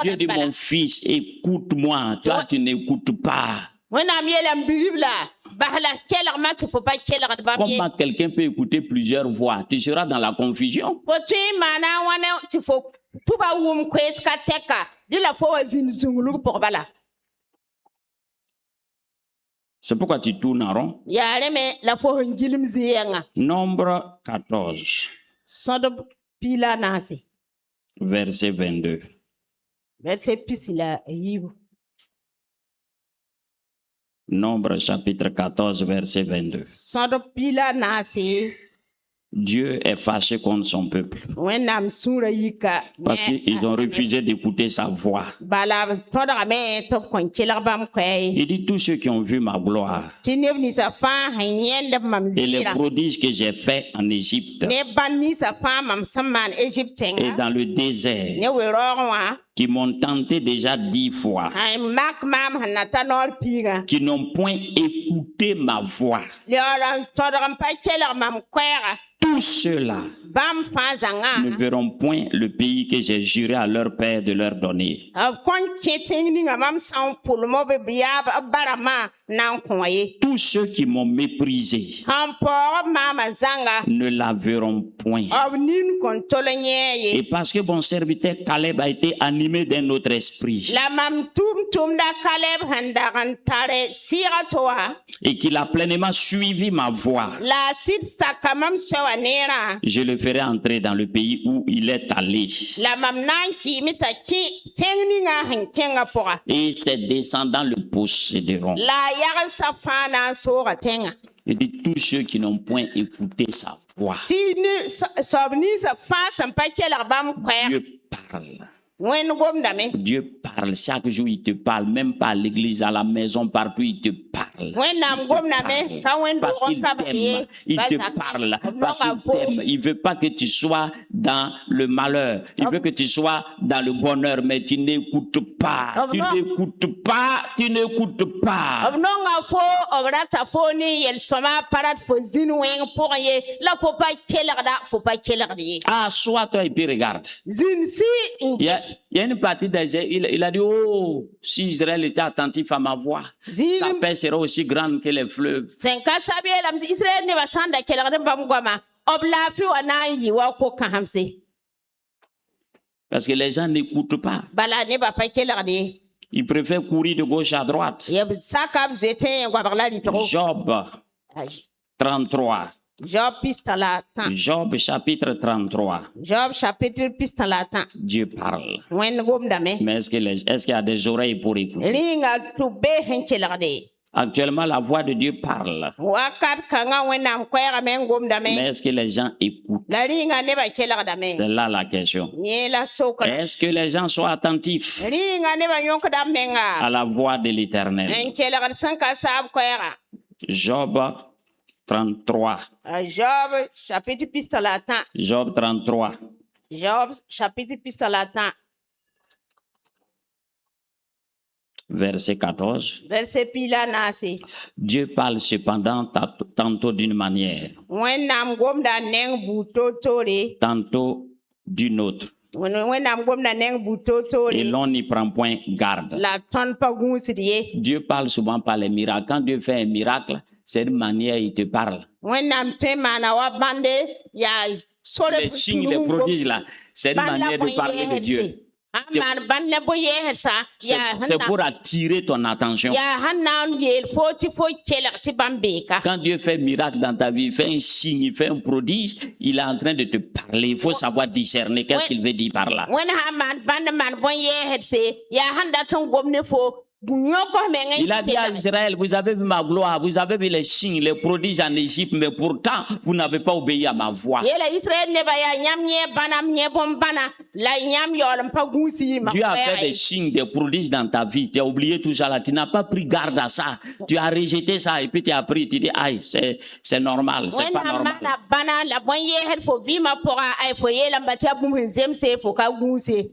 Dieu dit, mon fils, écoute-moi. Toi, tu n'écoutes pas. Comment quelqu'un peut écouter plusieurs voix? Tu seras dans la confusion. C'est pourquoi tu tournes en rond. Nombre 14. Verset 22. Nombre chapitre 14, verset 22. Dieu est fâché contre son peuple parce qu'ils ont refusé d'écouter sa voix. Il dit, tous ceux qui ont vu ma gloire et les prodiges que j'ai faits en Égypte et dans le désert, qui m'ont tenté déjà 10 fois, qui n'ont point écouté ma voix, tous ceux-là ne verront point le pays que j'ai juré à leur père de leur donner. Tous ceux qui m'ont méprisé ne la verront point. Et parce que mon serviteur Caleb a été animé d'un autre esprit et qu'il a pleinement suivi ma voix, je le ferai entrer dans le pays où il est allé. Et ses descendants le posséderont. Il dit, tous ceux qui n'ont point écouté sa voix. Dieu parle. Dieu parle, chaque jour il te parle, même pas à l'église, à la maison, partout il te parle. Parce qu'il t'aime, il te parle, parce qu'il t'aime. Il veut pas que tu sois dans le malheur, il veut que tu sois dans le bonheur, mais tu n'écoutes pas, tu n'écoutes pas, tu n'écoutes pas. Ah, sois-toi et puis regarde. Il y a une partie d'Israël, il a dit, oh, si Israël était attentif à ma voix, sa paix sera aussi grande que les fleuves. Parce que les gens n'écoutent pas. Ils préfèrent courir de gauche à droite. Job 33. Job chapitre 33. Job chapitre pistolata. Dieu parle. Wen gomdame. Mais est-ce qu'il y a des oreilles pour écouter? Ringa tube henkelade. Actuellement, la voix de Dieu parle. Mais est-ce que les gens écoutent? C'est là la question. Est-ce que les gens sont attentifs à la voix de l'Éternel? Job 33. Job chapitre pistolata. Job 33. Job chapitre pistolata. Verset 14. Verset pila nasi. Dieu parle cependant tantôt d'une manière, tantôt d'une autre, et l'on n'y prend point garde. Dieu parle souvent par les miracles. Quand Dieu fait un miracle, c'est une manière, il te parle. Les signes, les prodiges là, c'est une manière de parler de Dieu. C'est pour attirer ton attention. Quand Dieu fait un miracle dans ta vie, il fait un signe, il fait un prodige, il est en train de te parler. Il faut savoir discerner qu'est-ce qu'il veut dire par là. Il a dit à Israël, vous avez vu ma gloire, vous avez vu les signes, les prodiges en Égypte, mais pourtant, vous n'avez pas obéi à ma voix. Dieu a fait des signes, des prodiges dans ta vie. Tu as oublié tout ça là, tu n'as pas pris garde à ça. Tu as rejeté ça et puis tu as pris, tu dis, aïe, c'est normal, c'est pas normal.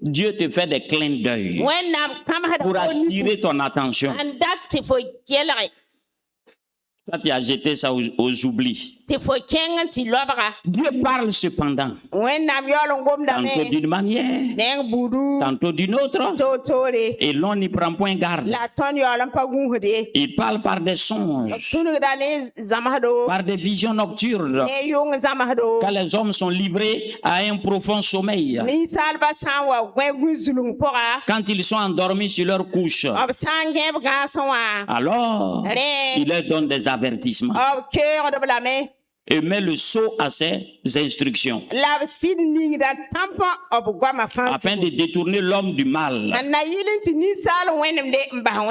Dieu te fait des clins d'œil pour attirer ton attention. Quand tu as jeté ça aux oublis. Dieu parle cependant. Tantôt d'une manière, tantôt d'une autre. Et l'on n'y prend point garde. Il parle par des songes, par des visions nocturnes. Quand les hommes sont livrés à un profond sommeil. Quand ils sont endormis sur leur couche. Alors, il leur donne des avertissements. Et met le sceau à ses instructions, afin de détourner l'homme du mal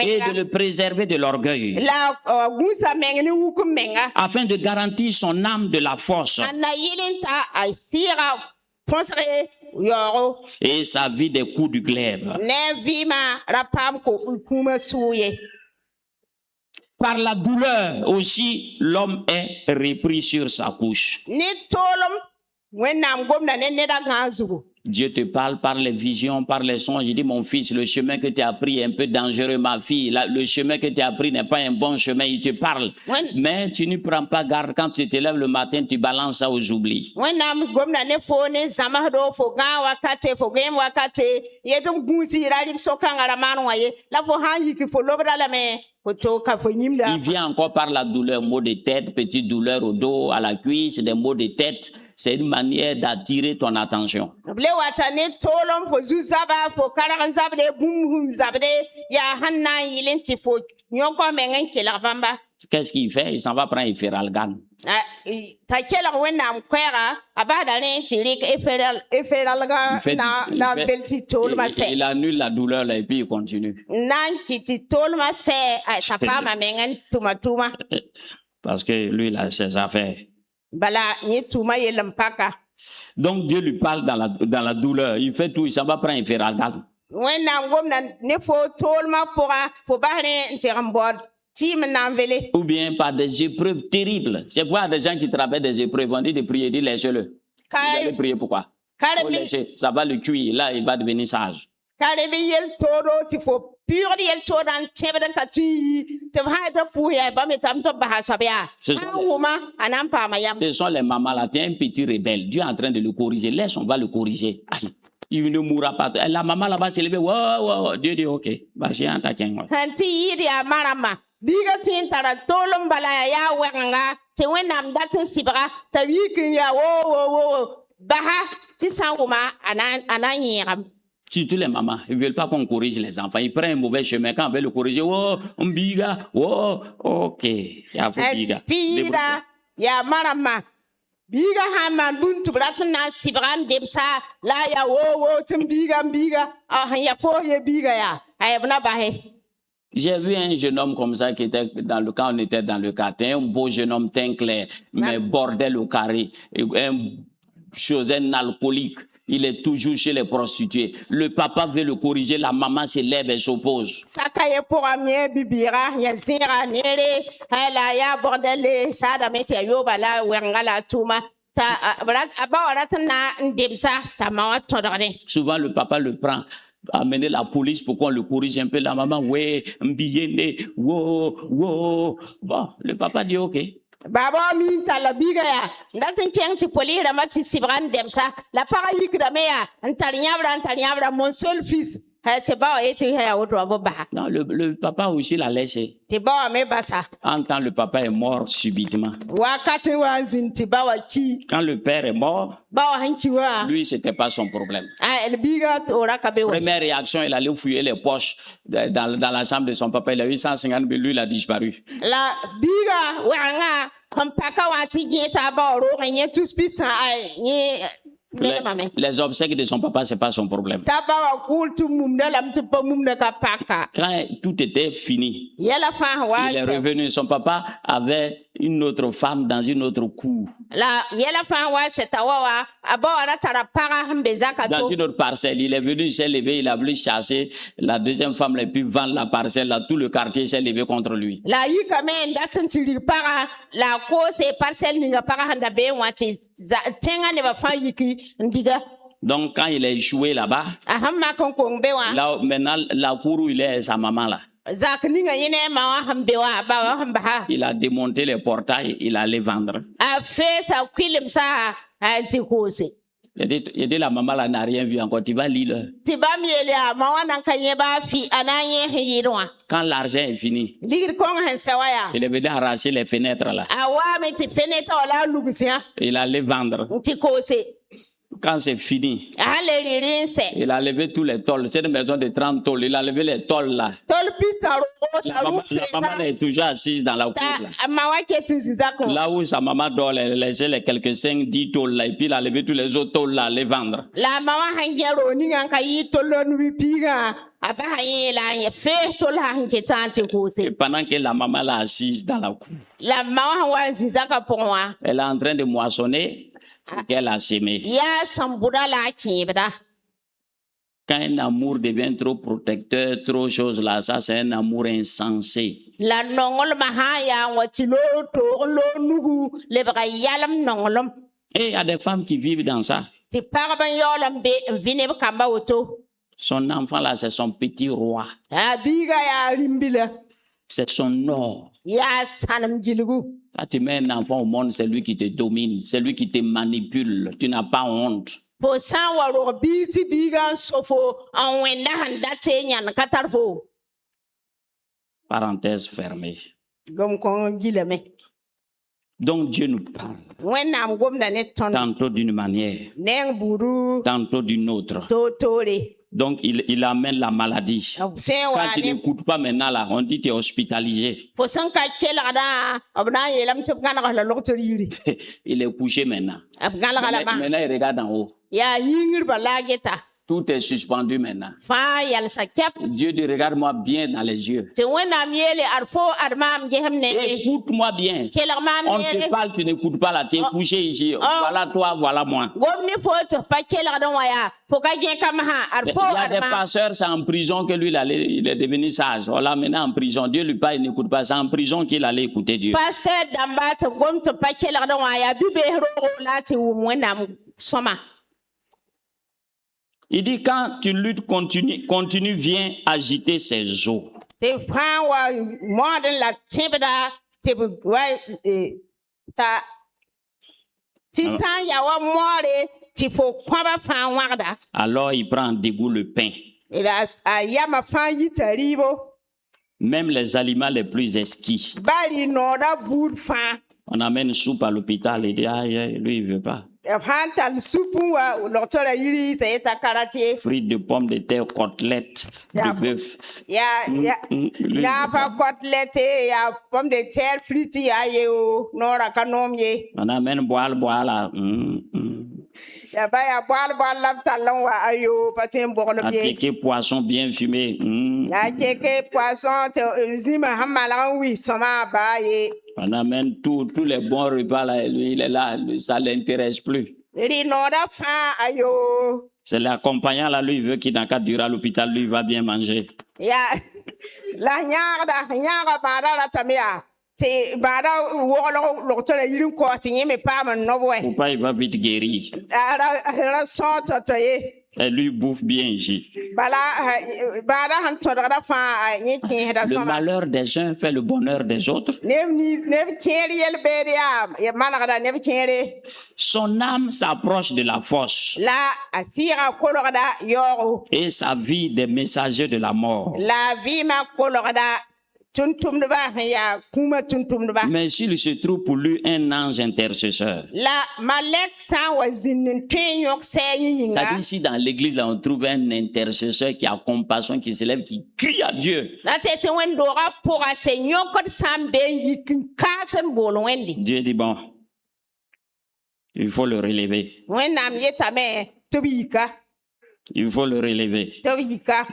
et de le préserver de l'orgueil, afin de garantir son âme de la force et sa vie des coups du glaive. Par la douleur aussi, l'homme est repris sur sa couche. Dieu te parle par les visions, par les songes. Il dit, mon fils, le chemin que tu as pris est un peu dangereux, ma fille. Le chemin que tu as pris n'est pas un bon chemin. Il te parle. Mais tu ne prends pas garde. Quand tu te lèves le matin, tu balances ça aux oublis. Il vient encore par la douleur, maux de tête, petite douleur au dos, à la cuisse, des maux de tête. C'est une manière d'attirer ton attention. Qu'est-ce qu'il fait? Il s'en va prendre Efferalgan. Il annule la douleur là, et puis il continue. Parce que lui, il a ses affaires. Donc Dieu lui parle dans la douleur. Il fait tout, il s'en va prendre Efferalgan. Ou bien par des épreuves terribles. C'est pourquoi des gens qui traversent des épreuves vont dire de prier, dis laissez-le. Vous allez prier pourquoi? Ça va le cuire, là il va devenir sage. Ce sont les mamans là, tu es un petit rebelle. Dieu est en train de le corriger. Laisse, on va le corriger. Aïe. Il ne mourra pas. La maman là-bas s'est levée. Wow. Dieu dit ok. Surtout les mamans, ils ne veulent pas qu'on corrige les enfants. Ils prennent un mauvais chemin. Quand on veut le corriger, ok. biga haman buntu bratna sibran demsa la ya wo biga ya fo ye biga ya ayabna bahe. J'ai vu un jeune homme comme ça qui était quand on était dans le quartier, un beau jeune homme teint clair, mais bordel au carré, un alcoolique. Il est toujours chez les prostituées. Le papa veut le corriger, la maman se lève et s'oppose. Souvent, le papa le prend, amener la police pour qu'on le corrige un peu. La maman, ouais, mbiyene, wow. Bon, le papa dit ok. Baba min tala biga ya ndatin kenti poli ramati sibran demsa la para yikra meya antarinyabra mon seul fils non, le papa aussi l'a laissé. Un temps, le papa est mort subitement. Quand le père est mort, lui, c'était pas son problème. Première réaction, il allait fouiller les poches dans la chambre de son papa. Il a eu 150 000, lui, il a disparu. Les obsèques de son papa, c'est pas son problème. Quand tout était fini, il est revenu. Son papa avait une autre femme dans une autre cour. Dans une autre parcelle. Il est venu, il s'est levé, il a voulu chasser la deuxième femme, et puis vendre la parcelle. Là, tout le quartier s'est levé contre lui. Donc, quand il a échoué là-bas, là, maintenant, la cour où il est, sa maman là. Il a démonté les portails, il allait vendre. Il dit la maman là n'a rien vu encore, tu vas lire. Quand l'argent est fini, il est venu arracher les fenêtres là. Il allait vendre. Quand c'est fini, il a levé tous les tôles. C'est une maison de 30 tôles. Il a levé les tôles là. La maman est toujours assise dans la cour là. Là où sa maman dort, elle a laissé les quelques 5-10 tôles là. Et puis il a levé tous les autres tôles là, les vendre. Et pendant que la maman l'a assise dans la cour, elle est en train de moissonner ce qu'elle a semé. Quand un amour devient trop protecteur, trop chose là, ça c'est un amour insensé. Et il y a des femmes qui vivent dans ça. Son enfant là, c'est son petit roi. C'est son or. Quand tu mets un enfant au monde, c'est lui qui te domine, c'est lui qui te manipule. Tu n'as pas honte. Parenthèse fermée. Donc Dieu nous parle. Tantôt d'une manière, tantôt d'une autre. Donc il amène la maladie. Quand tu n'écoutes pas maintenant là, on dit que tu es hospitalisé. Il est couché maintenant. Maintenant il regarde en haut. Tout est suspendu maintenant. Dieu dit, regarde-moi bien dans les yeux. Écoute-moi bien. On te parle, tu n'écoutes pas là. Tu es couché ici. Voilà toi, voilà moi. Il y a des pasteurs, c'est en prison que lui, il est devenu sage. Voilà, maintenant en prison. Dieu lui parle, il n'écoute pas. C'est en prison qu'il allait écouter Dieu. Il dit, quand tu luttes, continue, viens agiter ses eaux. Alors il prend en dégoût le pain. Même les aliments les plus exquis. On amène soupe à l'hôpital, il dit, ah, lui il veut pas. Frites de pommes de terre, côtelettes de bœuf. On amène boire là. Appliquer poisson bien fumé. On amène tous les bons repas là. Lui, il est là. Lui, ça ne l'intéresse plus. C'est l'accompagnant là. Lui, il veut qu'il n'a qu'à durer à l'hôpital. Lui, il va bien manger. Pourquoi il va vite guérir? Et lui bouffe bien ici. Le malheur des uns fait le bonheur des autres. Son âme s'approche de la fosse. Et sa vie des messagers de la mort. Mais s'il se trouve pour lui un ange intercesseur. C'est-à-dire ici dans l'église là on trouve un intercesseur qui a compassion, qui se lève, qui crie à Dieu. Dieu dit bon, il faut le relever. Il faut le relever.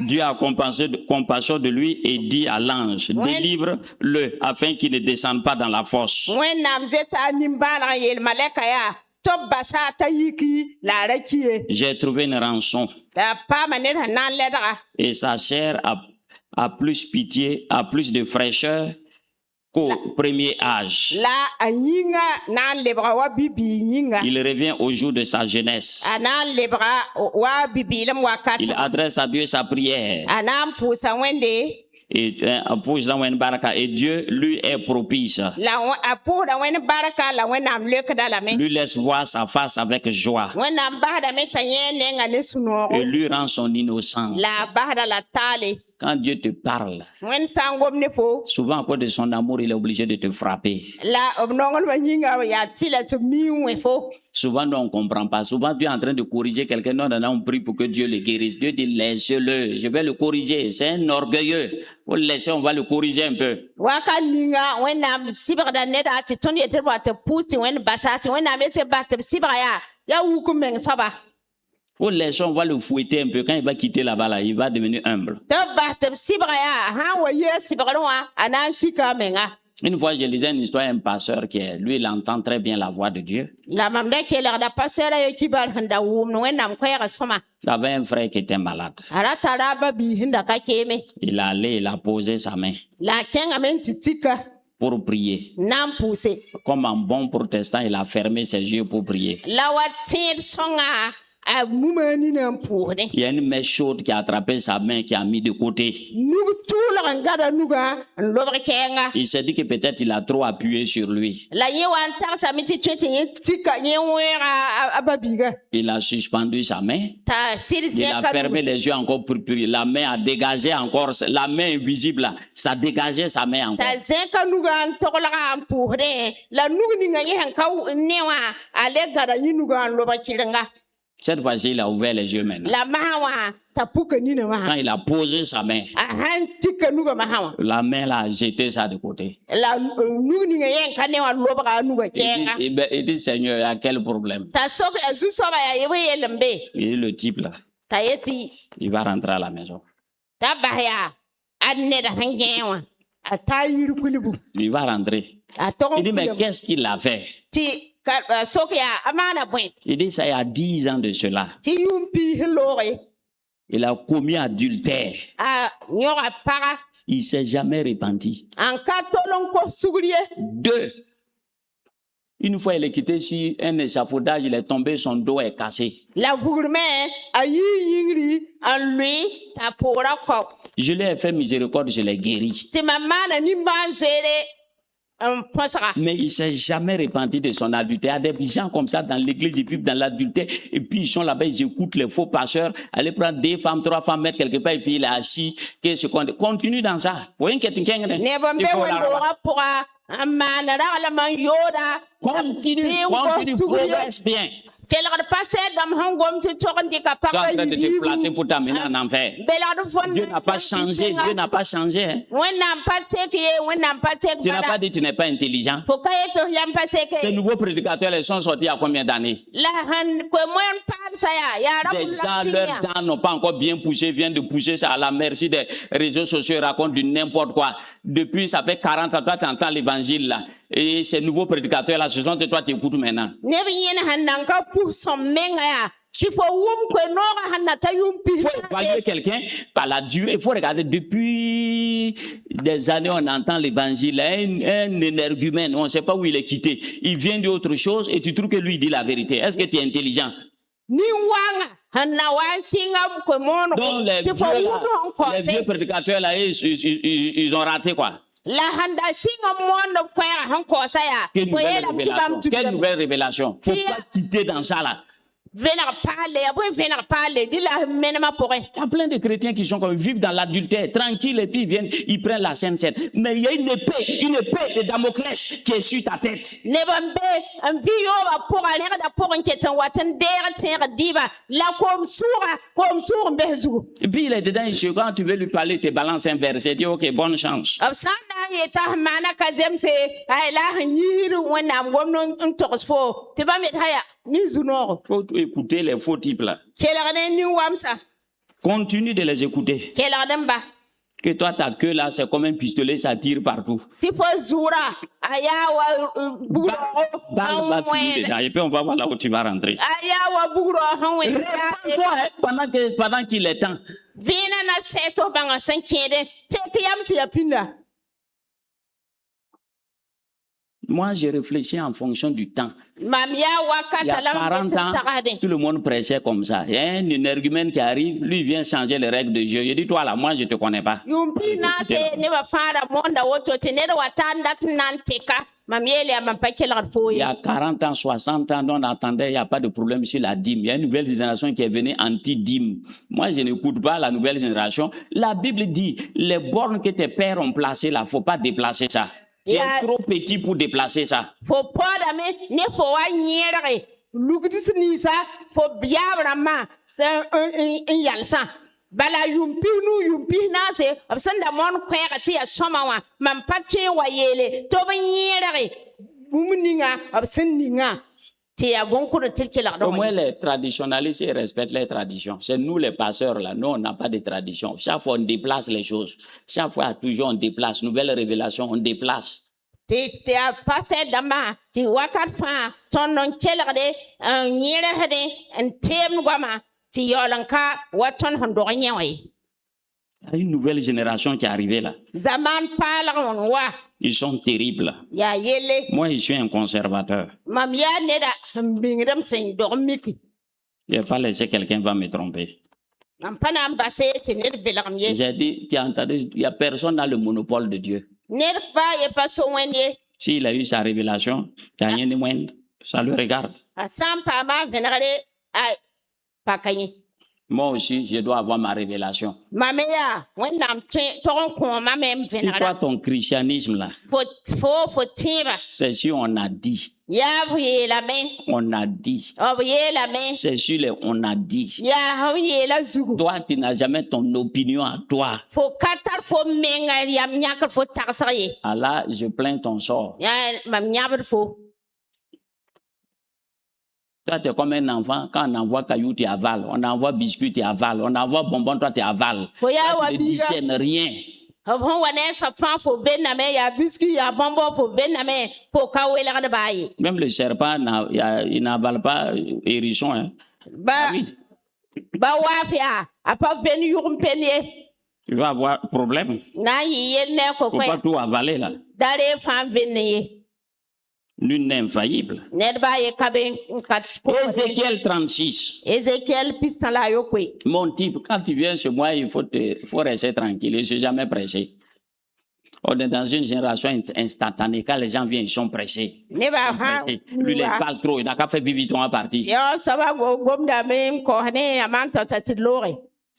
Dieu a compassion de lui et dit à l'ange, délivre-le afin qu'il ne descende pas dans la fosse. J'ai trouvé une rançon. Et sa chair a plus pitié, a plus de fraîcheur qu'au premier âge. Il revient au jour de sa jeunesse. Il adresse à Dieu sa prière. Et Dieu lui est propice. Lui laisse voir sa face avec joie. Et lui rend son innocence. Quand Dieu te parle, souvent à cause de son amour, il est obligé de te frapper. Souvent, nous, on ne comprend pas. Souvent, Dieu est en train de corriger quelqu'un. Nous, on prie pour que Dieu le guérisse. Dieu dit, laisse-le. Je vais le corriger. C'est un orgueilleux. Faut le laisser, on va le corriger un peu. Faut le laisser, on va le fouetter un peu. Quand il va quitter là-bas, là, il va devenir humble. Une fois, je lisais une histoire d'un pasteur qui est, lui, il entend très bien la voix de Dieu. Il avait un frère qui était malade. Il est allé, il a posé sa main pour prier. Comme un bon protestant, il a fermé ses yeux pour prier. Il y a une mèche chaude qui a attrapé sa main, qui a mis de côté. Il s'est dit que peut-être il a trop appuyé sur lui. Il a suspendu sa main. Il a fermé les yeux encore pour prier. La main a dégagé encore. La main invisible, là, ça dégageait sa main encore. Cette fois-ci, il a ouvert les yeux maintenant. Quand il a posé sa main, la main l'a jeté ça de côté. Il dit, Seigneur, il y a quel problème? Il dit, le type là, il va rentrer à la maison. Il va rentrer. Il dit, mais qu'est-ce qu'il a fait? Il dit, ça il y a 10 ans de cela. Il a commis adultère. Il ne s'est jamais repenti. 2. Une fois il est quitté sur un échafaudage, il est tombé, son dos est cassé. Je lui ai fait miséricorde, je l'ai guéri. Mais il ne s'est jamais repenti de son adultère. Il y a des gens comme ça dans l'église, ils vivent dans l'adultère et puis ils sont là-bas, ils écoutent les faux pasteurs, aller prendre 2 femmes, 3 femmes, mettre quelque part et puis il est assis. Continue dans ça. Continue, progresse bien. Tu es en train de te flatter pour t'amener en enfer. Dieu n'a pas changé. Dieu n'a pas changé. Hein. Tu n'as pas dit que tu n'es pas intelligent. Les nouveaux prédicateurs, ils sont sortis il y a combien d'années? Des gens, leur temps n'ont pas encore bien poussé, viennent de pousser ça à la merci des réseaux sociaux, ils racontent du n'importe quoi. Depuis, ça fait 40 ans, toi, tu entends l'évangile là. Et ces nouveaux prédicateurs là, ce sont de toi, tu écoutes maintenant. Il faut évaluer quelqu'un par la durée. Il faut regarder depuis des années, on entend l'évangile, un énergumène, on ne sait pas où il est quitté. Il vient d'autre chose et tu trouves que lui il dit la vérité. Est-ce que tu es intelligent? Donc les vieux prédicateurs là, ils ont raté quoi? Quelle nouvelle révélation? Quelle nouvelle révélation? Faut pas quitter dans ça là. Il y a plein de chrétiens qui sont comme vivent dans l'adultère, tranquille, et puis ils viennent, ils prennent la Sainte Seine. Mais il y a une épée de Damoclès qui est sur ta tête. Et puis il est dedans, quand tu veux lui parler, tu balances un verset, dis ok, bonne chance. Faut écouter les faux types là. Continue de les écouter. Que toi, ta queue là, c'est comme un pistolet, ça tire partout. Et puis on va voir là où tu vas rentrer. Réponds-toi pendant qu'il est temps. Moi, j'ai réfléchi en fonction du temps. Il y a 40 ans, tout le monde prêchait comme ça. Il y a un énergumène qui arrive, lui vient changer les règles de jeu. Il dit, toi là, moi je ne te connais pas. Il y a 40 ans, 60 ans, on attendait, il n'y a pas de problème sur la dîme. Il y a une nouvelle génération qui est venue anti-dîme. Moi, je n'écoute pas la nouvelle génération. La Bible dit, les bornes que tes pères ont placées là, il ne faut pas déplacer ça. Tu es trop petit pour déplacer ça. Faut pas ne faut nyere. Lugdisnisa faut biabrama c'est un yalsa. Bala yumpina se absenda mon kwati ya somawa mampache wa yele to nyere bumuninga absendinga. Au moins les traditionalistes ils respectent les traditions. C'est nous les pasteurs là, nous on n'a pas de tradition. Chaque fois on déplace les choses. Chaque fois toujours on déplace. Nouvelle révélation, on déplace. Il y a une nouvelle génération qui est arrivée là. Ils sont terribles. Moi, je suis un conservateur. Je n'ai pas laissé quelqu'un va me tromper. J'ai dit, tu as entendu, il n'y a personne dans le monopole de Dieu. S'il a eu sa révélation, il n'y a rien de moindre. Ça le regarde. Moi aussi, je dois avoir ma révélation. C'est quoi ton christianisme là? C'est sûr, on a dit. On a dit. C'est sûr, on a dit. Toi, tu n'as jamais ton opinion à toi. Allah, je plains ton sort. Toi, tu es comme un enfant, quand on envoie caillou, tu avales. On envoie biscuit, tu avales. On envoie bonbon, toi, tu avales. Tu ne discernes rien. Même le serpent, il n'avale pas hérisson. Hein. Il va avoir problème. Il ne faut pas tout avaler là. L'une n'est infaillible. Ézéchiel 36. Mon type, quand tu viens chez moi, il faut rester tranquille. Je ne suis jamais pressé. On est dans une génération instantanée. Quand les gens viennent, ils sont pressés. Lui, il parle trop. Il n'a qu'à faire vivre ton parti.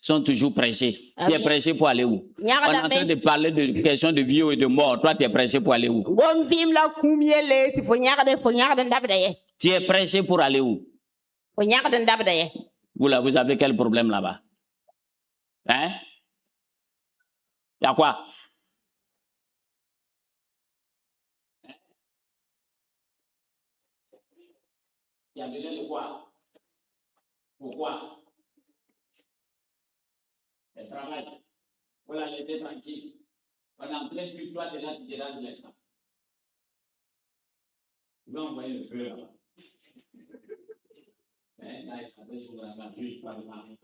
Sont toujours pressés. Tu es pressé pour aller où? On est en train de parler de questions de vie et de mort. Toi, tu es pressé pour aller où? Tu es pressé pour aller où? Vous là, vous avez quel problème là-bas? Hein? Il y a quoi? Il y a besoin de quoi? Pourquoi? Le travail. Voilà, laissez tranquille. Pendant plein de toi, tu es là, tu déranges les gens. Tu vas envoyer le feu là-bas. Là, il s'appelle sur la batterie, pas de mari.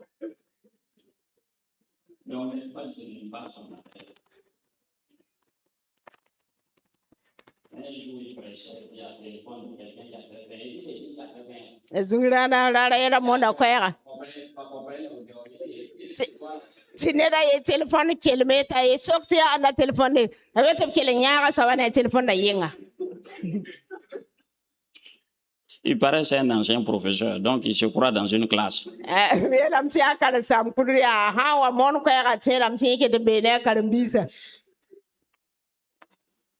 Mais on n'est pas sur une base en affaire. Un jour, il prêchait, il y a un téléphone de quelqu'un qui a fait 20, il s'est dit, il a fait 20. Tinera ye téléphone kilomètre ye sorti ana téléphone avec kele nyara sa wana téléphone na yenga. Il paraît c'est un ancien professeur, donc il se croit dans une classe.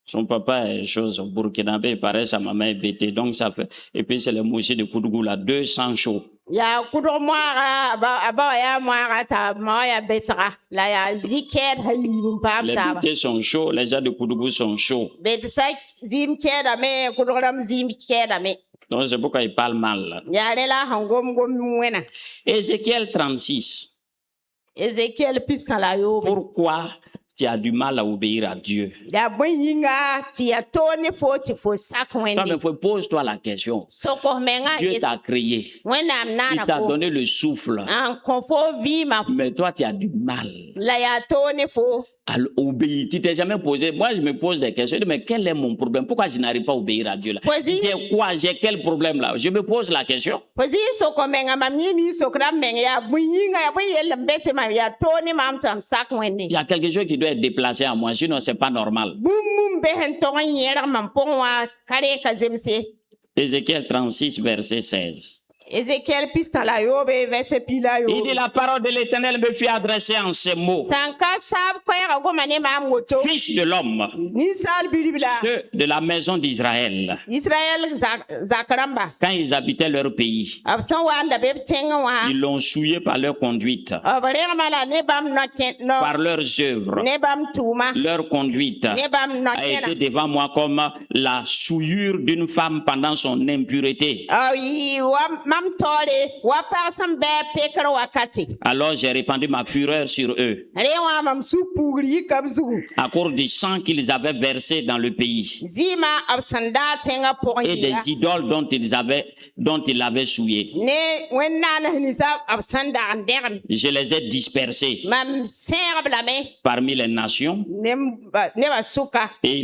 Son papa est chose burkinabé, il paraît sa maman est bêtée, donc ça fait. Et puis c'est le mouché de Koudougou là, 200 chauds. Les bêtés sont chauds, les gens de Koudougou sont chauds. Donc c'est pourquoi il parle mal. Là. Ézéchiel 36. Pourquoi tu as du mal à obéir à Dieu? Toi, mais pose-toi la question. Dieu t'a créé. Il t'a donné le souffle. Mais toi, tu as du mal à obéir. Tu t'es jamais posé. Moi, je me pose des questions. Mais quel est mon problème? Pourquoi je n'arrive pas à obéir à Dieu là? J'ai quoi? J'ai quel problème là? Je me pose la question. Il y a quelque chose qui doit être déplacé à moi, sinon c'est pas normal. Ézéchiel 36, verset 16. Il dit la parole de l'Éternel me fut adressée en ces mots. Fils de l'homme, ceux de la maison d'Israël, quand ils habitaient leur pays, ils l'ont souillé par leur conduite, par leurs œuvres. Leur conduite a été devant moi comme la souillure d'une femme pendant son impureté. Alors j'ai répandu ma fureur sur eux à cause du sang qu'ils avaient versé dans le pays et des idoles dont ils avaient souillé. Je les ai dispersés parmi les nations et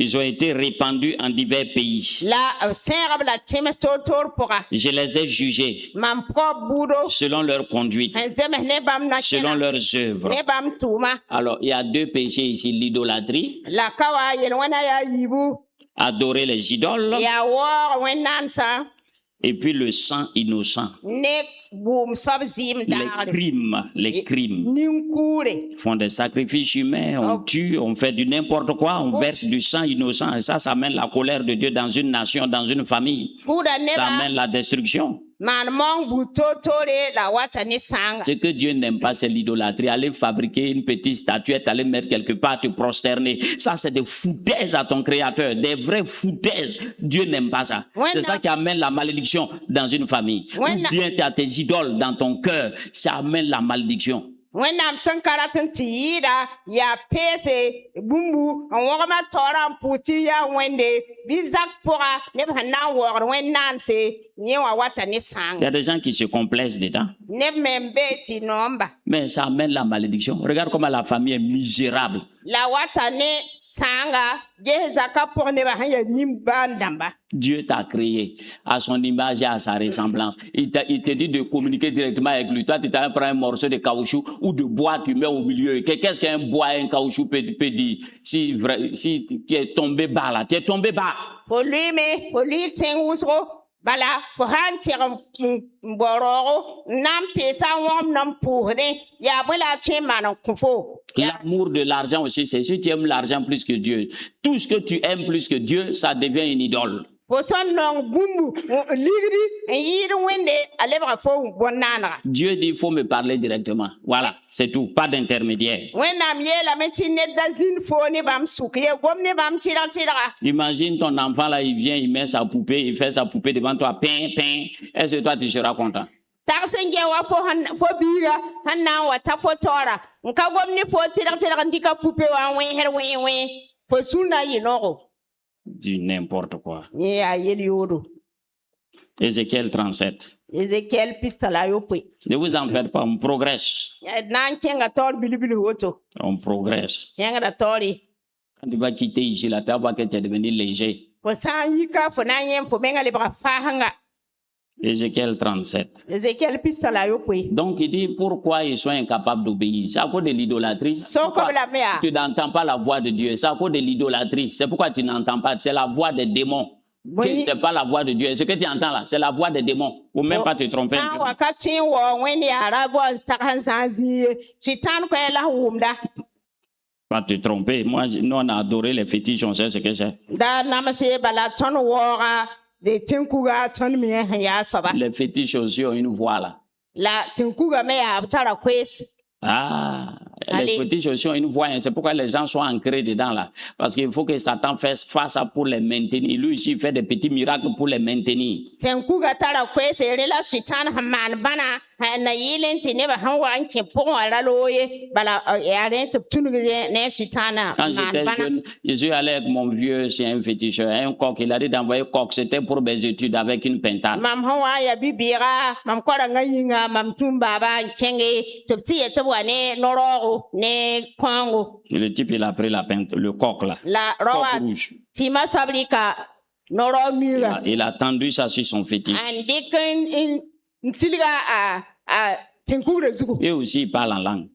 ils ont été répandus en divers pays. Je les ai jugés selon leur conduite, selon leurs œuvres. Alors, il y a deux péchés ici, l'idolâtrie, adorer les idoles, et puis le sang innocent. Les crimes. Font des sacrifices humains, on tue, on fait du n'importe quoi, on verse du sang innocent. Et ça amène la colère de Dieu dans une nation, dans une famille. Ça amène la destruction. Ce que Dieu n'aime pas, c'est l'idolâtrie. Aller fabriquer une petite statuette, aller mettre quelque part, te prosterner. Ça, c'est des foutaises à ton Créateur. Des vraies foutaises. Dieu n'aime pas ça. C'est ça qui amène la malédiction dans une famille. Ou bien tu as tes idoles dans ton cœur. Ça amène la malédiction. Il y a des gens qui se complaisent dedans. Mais ça amène la malédiction. Regarde comment la famille est misérable. Dieu t'a créé à son image et à sa ressemblance. Il te dit de communiquer directement avec lui. Toi, tu prends un morceau de caoutchouc ou de bois, tu mets au milieu. Qu'est-ce qu'un bois et un caoutchouc peut dire? Si tu es tombé bas là, tu es tombé bas. L'amour de l'argent aussi, c'est si tu aimes l'argent plus que Dieu. Tout ce que tu aimes plus que Dieu, ça devient une idole. Dieu dit, il faut me parler directement. Voilà, c'est tout, pas d'intermédiaire. Imagine ton enfant là, il vient, il met sa poupée, il fait sa poupée devant toi, pain, pain. Est-ce que toi tu seras content? Du n'importe quoi. Ézéchiel 37. Ne vous en faites pas, on progresse. On progresse. Quand tu vas quitter ici, là, tu vas voir que tu es devenu léger. Ézéchiel 37. Donc il dit pourquoi ils sont incapables d'obéir. C'est à cause de l'idolâtrie. Tu n'entends pas la voix de Dieu. C'est à cause de l'idolâtrie. C'est pourquoi tu n'entends pas. C'est la voix des démons. Ce n'est pas la voix de Dieu. Ce que tu entends là, c'est la voix des démons. Ou même pas te tromper. Pas te tromper. Moi, nous on a adoré les fétiches, on sait ce que c'est. Les fétiches aussi ont une voix là. Ah, les fétiches aussi ont une voix. C'est pourquoi les gens sont ancrés dedans là. Parce qu'il faut que Satan fasse ça pour les maintenir. Lui aussi, il fait des petits miracles pour les maintenir. Quand j'étais jeune, je suis allé avec mon vieux, c'est un féticheur, un coq. Il a dit d'envoyer coq, c'était pour mes études avec une pintade. Le type, il a pris le coq là. Coq rouge. Il a tendu ça sur son fétiche. Et aussi, il parle en langue.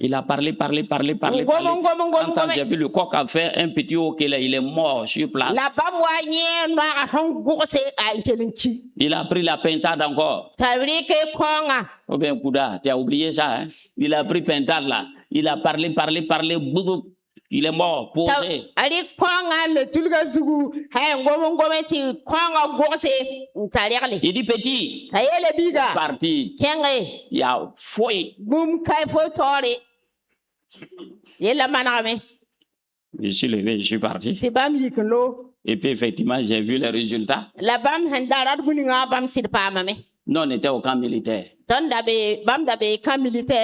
Il a parlé. Quand j'ai vu le coq a fait un petit hockey là, il est mort sur place. Il a pris la pintade encore. Oh bien, Kouda, tu as oublié ça, hein? Il a pris pintade là. Il a parlé. Il est mort, posé. Il dit petit. Parti. Il a fouillé. Je suis levé, je suis parti. Et puis effectivement, j'ai vu les résultats. Non, on était au camp militaire.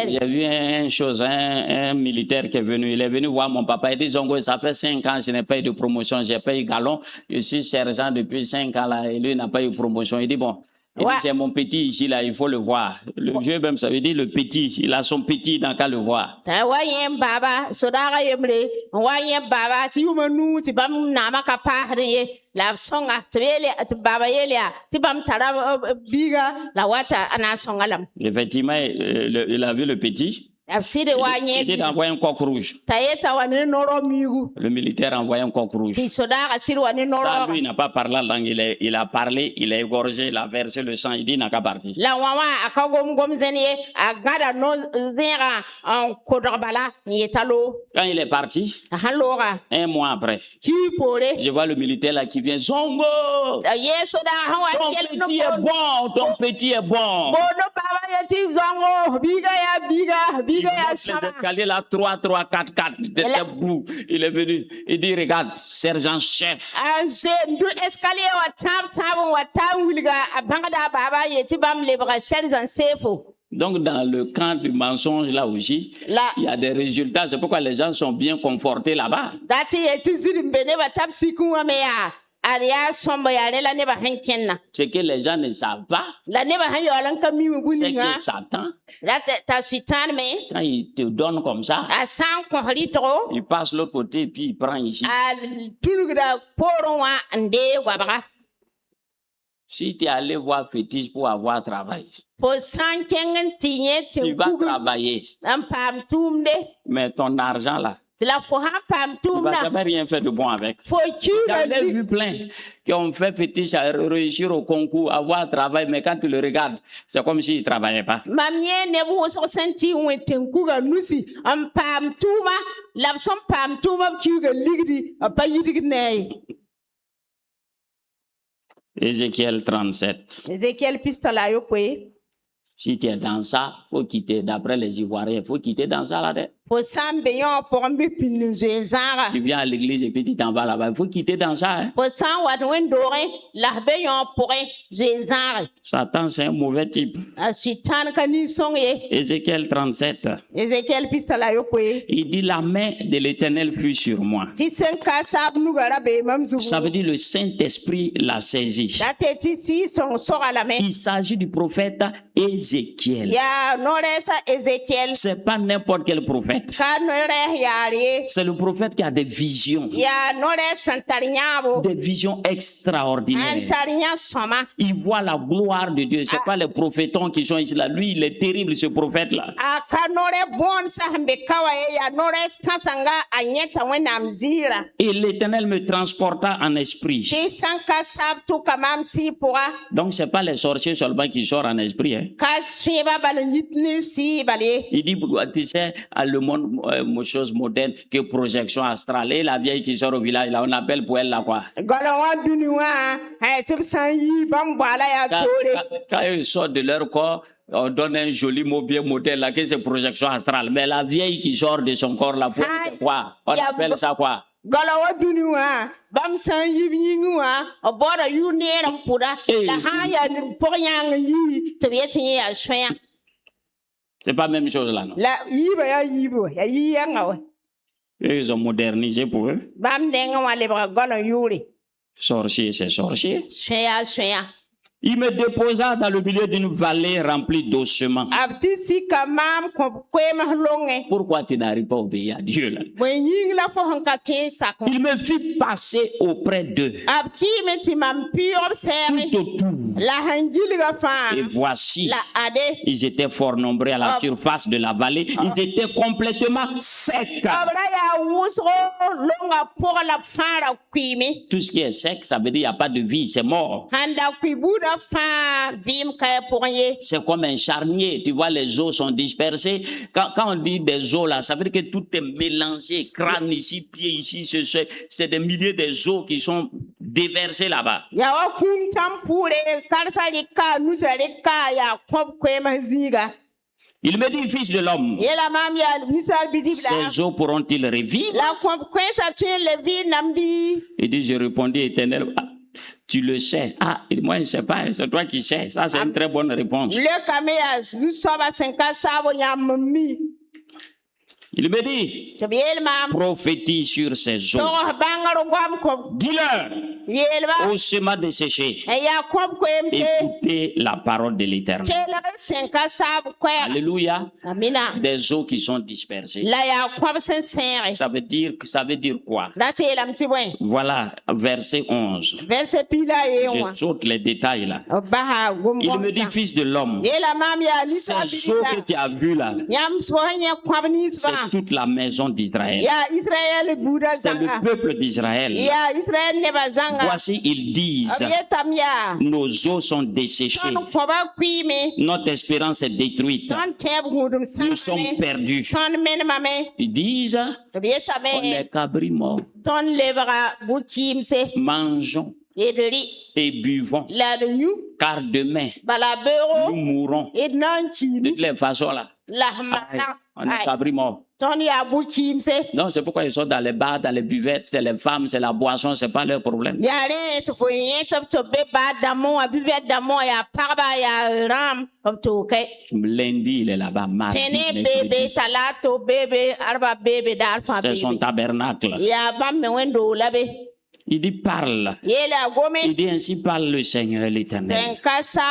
J'ai vu un militaire qui est venu. Il est venu voir mon papa. Il dit, Zongo, ça fait 5 ans, je n'ai pas eu de promotion. J'ai pas eu galon. Je suis sergent depuis 5 ans là. Et lui n'a pas eu de promotion. Il dit, bon. Il dit, c'est mon petit ici, là, il faut le voir. Le vieux même, ça veut dire le petit. Il a son petit, dans qu'à le voir. Effectivement, il a vu le petit. Il dit d'envoyer un coq rouge. Le militaire a envoyé un coq rouge. Ça, lui, il n'a pas parlé la langue. Il a parlé, il a égorgé, il a versé le sang. Il dit, il n'a qu'à partir. Quand il est parti, un mois après, je vois le militaire là qui vient. Zongo! Ton petit est bon. Les escaliers là, 3, 4, 4, debout. Il est venu. Il dit, regarde, sergent chef. Donc, dans le camp du mensonge là aussi, il y a des résultats. C'est pourquoi les gens sont bien confortés là-bas. Ce que les gens ne savent pas, c'est que Satan, quand il te donne comme ça, il passe l'autre côté et puis il prend ici. Si tu es allé voir fétiche pour avoir travail, tu vas travailler. Mais ton argent là, tu ne vas jamais rien faire de bon avec. J'en ai vu plein qui ont fait fétiche à réussir au concours, avoir travail, mais quand tu le regardes, c'est comme s'ils ne travaillaient pas. Ézéchiel 37. Ézéchiel pistola yo kwe. Si tu es dans ça, il faut quitter. D'après les Ivoiriens, il faut quitter dans ça là. Tu viens à l'église et puis tu t'en vas là-bas. Il faut quitter dans ça. Hein? Satan, c'est un mauvais type. Ézéchiel 37. Il dit la main de l'Éternel fut sur moi. Ça veut dire le Saint-Esprit l'a saisi. Il s'agit du prophète Ézéchiel. C'est pas n'importe quel prophète. C'est le prophète qui a des visions. Des visions extraordinaires. Il voit la gloire de Dieu. C'est pas les prophétons qui sont ici là. Lui, il est terrible, ce prophète-là. Et l'Éternel me transporta en esprit. Donc, c'est pas les sorciers seulement qui sortent en esprit. Hein. Il dit, tu sais, le monde, chose moderne, que projection astrale. Et la vieille qui sort au village, là, on appelle pour elle là quoi. Quand ils sortent de leur corps, on donne un joli mot bien modèle là, que c'est projection astrale. Mais la vieille qui sort de son corps là, pour quoi? On appelle ça quoi? C'est pas la même chose là, non? Ils ont modernisé pour eux. Sorcier, c'est sorcier. Il me déposa dans le milieu d'une vallée remplie d'ossements. Pourquoi tu n'arrives pas à obéir à Dieu là? Il me fit passer auprès d'eux. Tout autour. Et voici, ils étaient fort nombreux à la surface de la vallée. Ils étaient complètement secs. Tout ce qui est sec, ça veut dire qu'il n'y a pas de vie, c'est mort. C'est comme un charnier, tu vois, les os sont dispersés. Quand on dit des os là, ça veut dire que tout est mélangé, crâne ici, pied ici, c'est des milliers de os qui sont déversés là-bas. Il me dit, fils de l'homme, ces os pourront-ils revivre? Il dit, je répondis, Éternel, tu le sais. Ah, moi, je ne sais pas, c'est toi qui sais. Ça, c'est une très bonne réponse. Il me dit, prophétise sur ces eaux. Dis-leur, ossements desséchés, écoutez la parole de l'Éternel. Alléluia. Des eaux qui sont dispersées. Ça veut dire quoi? Voilà, verset 11. Je saute les détails là. Il me dit, fils de l'homme, ces eaux que tu as vues là, c'est toute la maison d'Israël. C'est le peuple d'Israël. Voici, ils disent, nos os sont desséchés. Notre espérance est détruite. Nous sommes perdus. Ils disent, on est cabris morts. Mangeons et buvons, car demain, nous mourrons. De toutes les façons là. On est cabris morts. Non, c'est pourquoi ils sont dans les bars, dans les buvettes, c'est les femmes, c'est la boisson, c'est pas leur problème. Lundi, il est là-bas, mardi, c'est son tabernacle. Il dit, parle. Il dit, ainsi parle le Seigneur l'Éternel.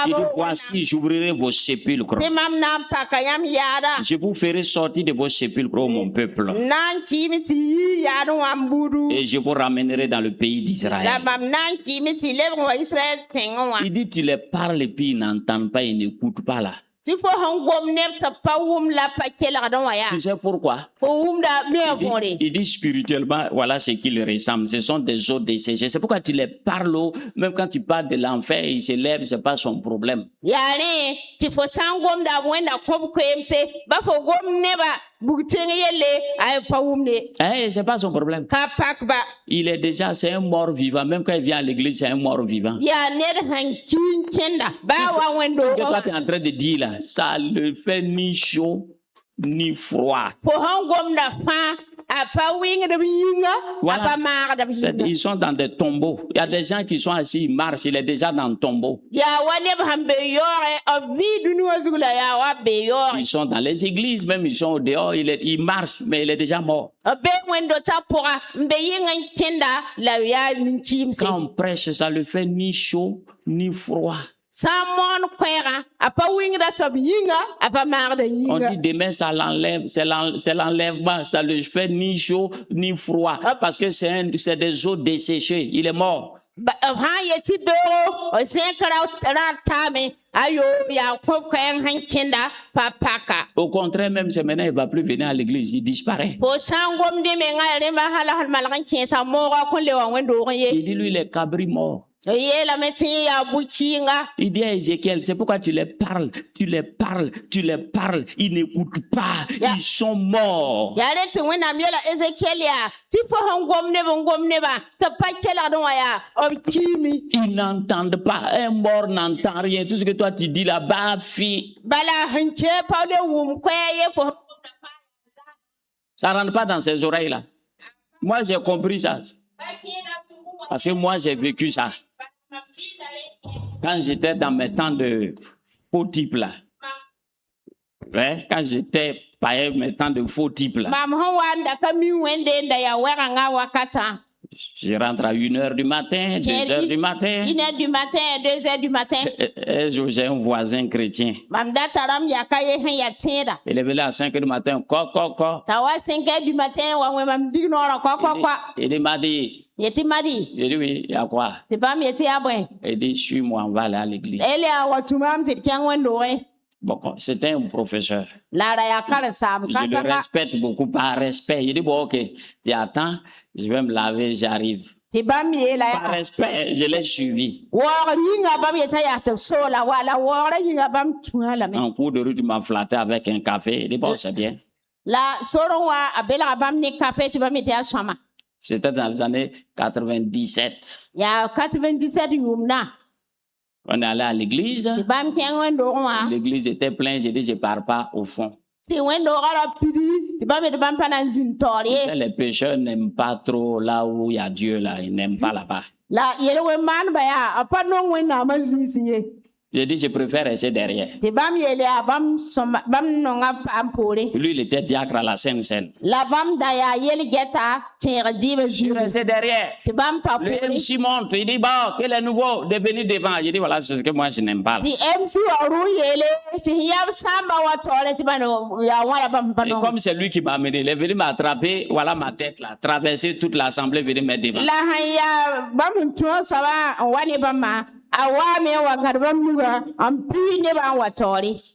Il dit, voici, j'ouvrirai vos sépulcres. Je vous ferai sortir de vos sépulcres, ô mon peuple. Et je vous ramènerai dans le pays d'Israël. Il dit, tu les parles et puis ils n'entendent pas, ils n'écoutent pas là. Tu sais pourquoi? Il dit spirituellement, voilà ce qu'il ressemble. Ce sont des os desséchés. C'est pourquoi tu les parles, même quand tu parles de l'enfer, il se lève, c'est pas son problème. c'est pas son problème. Il est déjà, c'est un mort vivant. Même quand il vient à l'église, c'est un mort vivant. Ce que toi, tu es en train de dire là, ça ne fait ni chaud ni froid. Voilà. Ils sont dans des tombeaux. Il y a des gens qui sont assis, ils marchent, il est déjà dans le tombeau. Ils sont dans les églises, même ils sont dehors, ils marchent, mais il est déjà mort. Quand on prêche, ça ne fait ni chaud ni froid. On dit demain ça l'enlève, c'est l'enlèvement, ça ne fait ni chaud ni froid parce que c'est des eaux desséchées, il est mort. Au contraire, même c'est maintenant il ne va plus venir à l'église, il disparaît. Il dit lui il est cabri mort. Il dit à Ézéchiel, c'est pourquoi tu les parles, ils n'écoutent pas, ils sont morts. Ils n'entendent pas, un mort n'entend rien, tout ce que toi tu dis là-bas, fille. Ça ne rentre pas dans ses oreilles là. Moi j'ai compris ça. Parce que moi j'ai vécu ça. Quand j'étais dans mes temps de faux type là, ouais, quand j'étais païen, mes temps de faux type là, je rentre à 1h du matin, 2h du matin. 1h du matin, 2h du matin. J'ai un voisin chrétien. Il est venu à 5h du matin. Quoi. 5h du matin, il m'a dit. J'ai dit oui, il y a quoi? Il dit suis-moi, on va aller à l'église. Bon, c'était un professeur. Je le respecte beaucoup par respect. Il dit bon, ok, tu attends, je vais me laver, j'arrive. Par respect, je l'ai suivi. En cours de route, tu m'as flatté avec un café. Il dit bon, c'est bien. C'était dans les années 97. On est allé à l'église. L'église était pleine. J'ai dit, je ne pars pas au fond. Les pécheurs n'aiment pas trop là où il y a Dieu. Là. Ils n'aiment pas là-bas. J'ai dit, je préfère rester derrière. Lui, il était diacre à la Sainte-Seine. Je suis resté derrière. Le MC monte, il dit, bon, quel est nouveau de venir devant. J'ai dit, voilà, c'est ce que moi, je n'aime pas. Et comme c'est lui qui m'a amené, il est venu m'attraper, voilà ma tête là, traverser toute l'assemblée, venir me devant.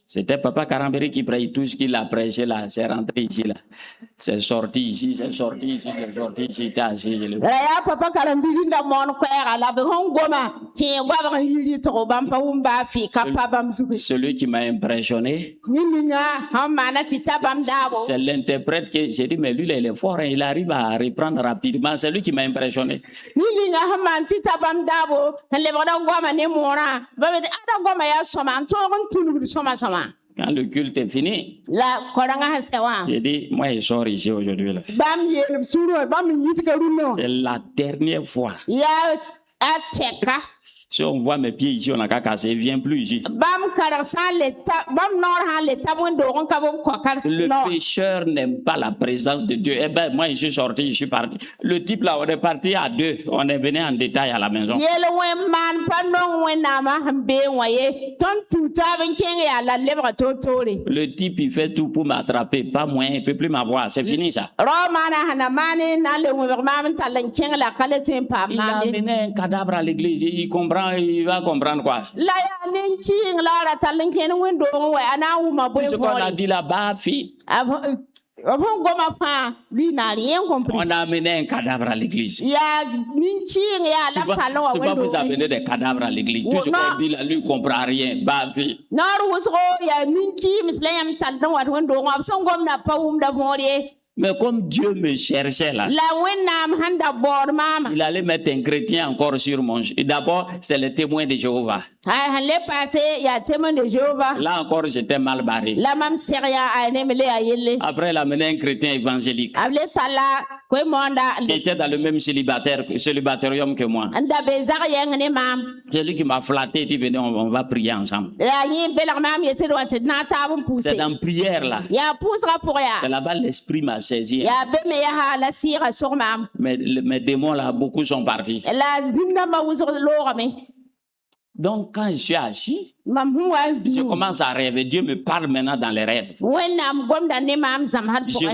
C'était Papa Karamberi qui prêche tout ce qu'il a prêché là. C'est rentré ici là. C'est sorti ici, c'est sorti ici, c'est sorti ici. T'es assis, je le vois. Celui qui m'a impressionné, c'est l'interprète que j'ai dit, mais lui il est fort, hein, il arrive à reprendre rapidement. C'est lui qui m'a impressionné. Quand le culte est fini, j'ai dit, moi je sors ici aujourd'hui. C'est la dernière fois. Si on voit mes pieds ici, on n'a qu'à casser, il ne vient plus ici. Le pécheur n'aime pas la présence de Dieu. Eh ben, moi, je suis sorti, je suis parti. Le type là, on est parti à deux. On est venu en détail à la maison. Le type, il fait tout pour m'attraper. Pas moi, il ne peut plus m'avoir. C'est fini ça. Il a amené un cadavre à l'église. Il comprend. Il va comprendre quoi? Tout ce qu'on a dit là-bas, fille. lui n'a rien compris. On a amené un cadavre à l'église. Il y a C'est pas vous amener des cadavres à l'église. Tout ce qu'on dit là, lui, ne comprend rien. Bavé. Mais comme Dieu me cherchait là, il allait mettre un chrétien encore sur mon... D'abord, c'est le témoin de Jéhovah. Là encore, j'étais mal barré. Après, il a amené un chrétien évangélique qui était dans le même célibatarium que moi. C'est lui qui m'a flatté et dit, venez, on va prier ensemble. C'est dans la prière là. C'est là-bas l'esprit m'a saisi. Mais mes démons là, beaucoup sont partis. Donc quand je suis assis, je commence à rêver. Dieu me parle maintenant dans les rêves. Je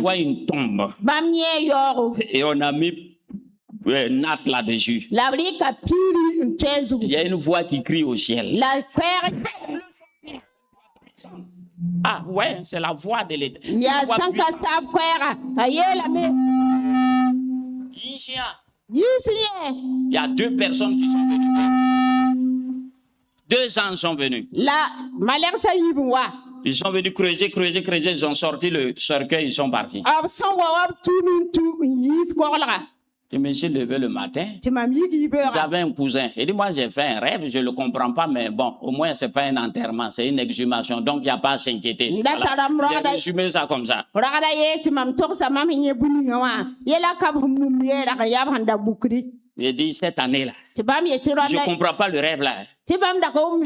vois une tombe. Et on a mis natte là-dessus. Il y a une voix qui crie au ciel. Ah ouais, c'est la voix de l'État. Il y a 2 personnes qui sont venues. 2 ans sont venus. Ils sont venus creuser, ils ont sorti le cercueil, ils sont partis. Je me suis levé le matin. J'avais un cousin. Il dit, moi j'ai fait un rêve, je ne le comprends pas, mais bon, au moins c'est pas un enterrement, c'est une exhumation, donc il n'y a pas à s'inquiéter. Voilà. J'ai résumé ça comme ça. J'ai dit, cette année-là, je ne comprends pas le rêve là. Il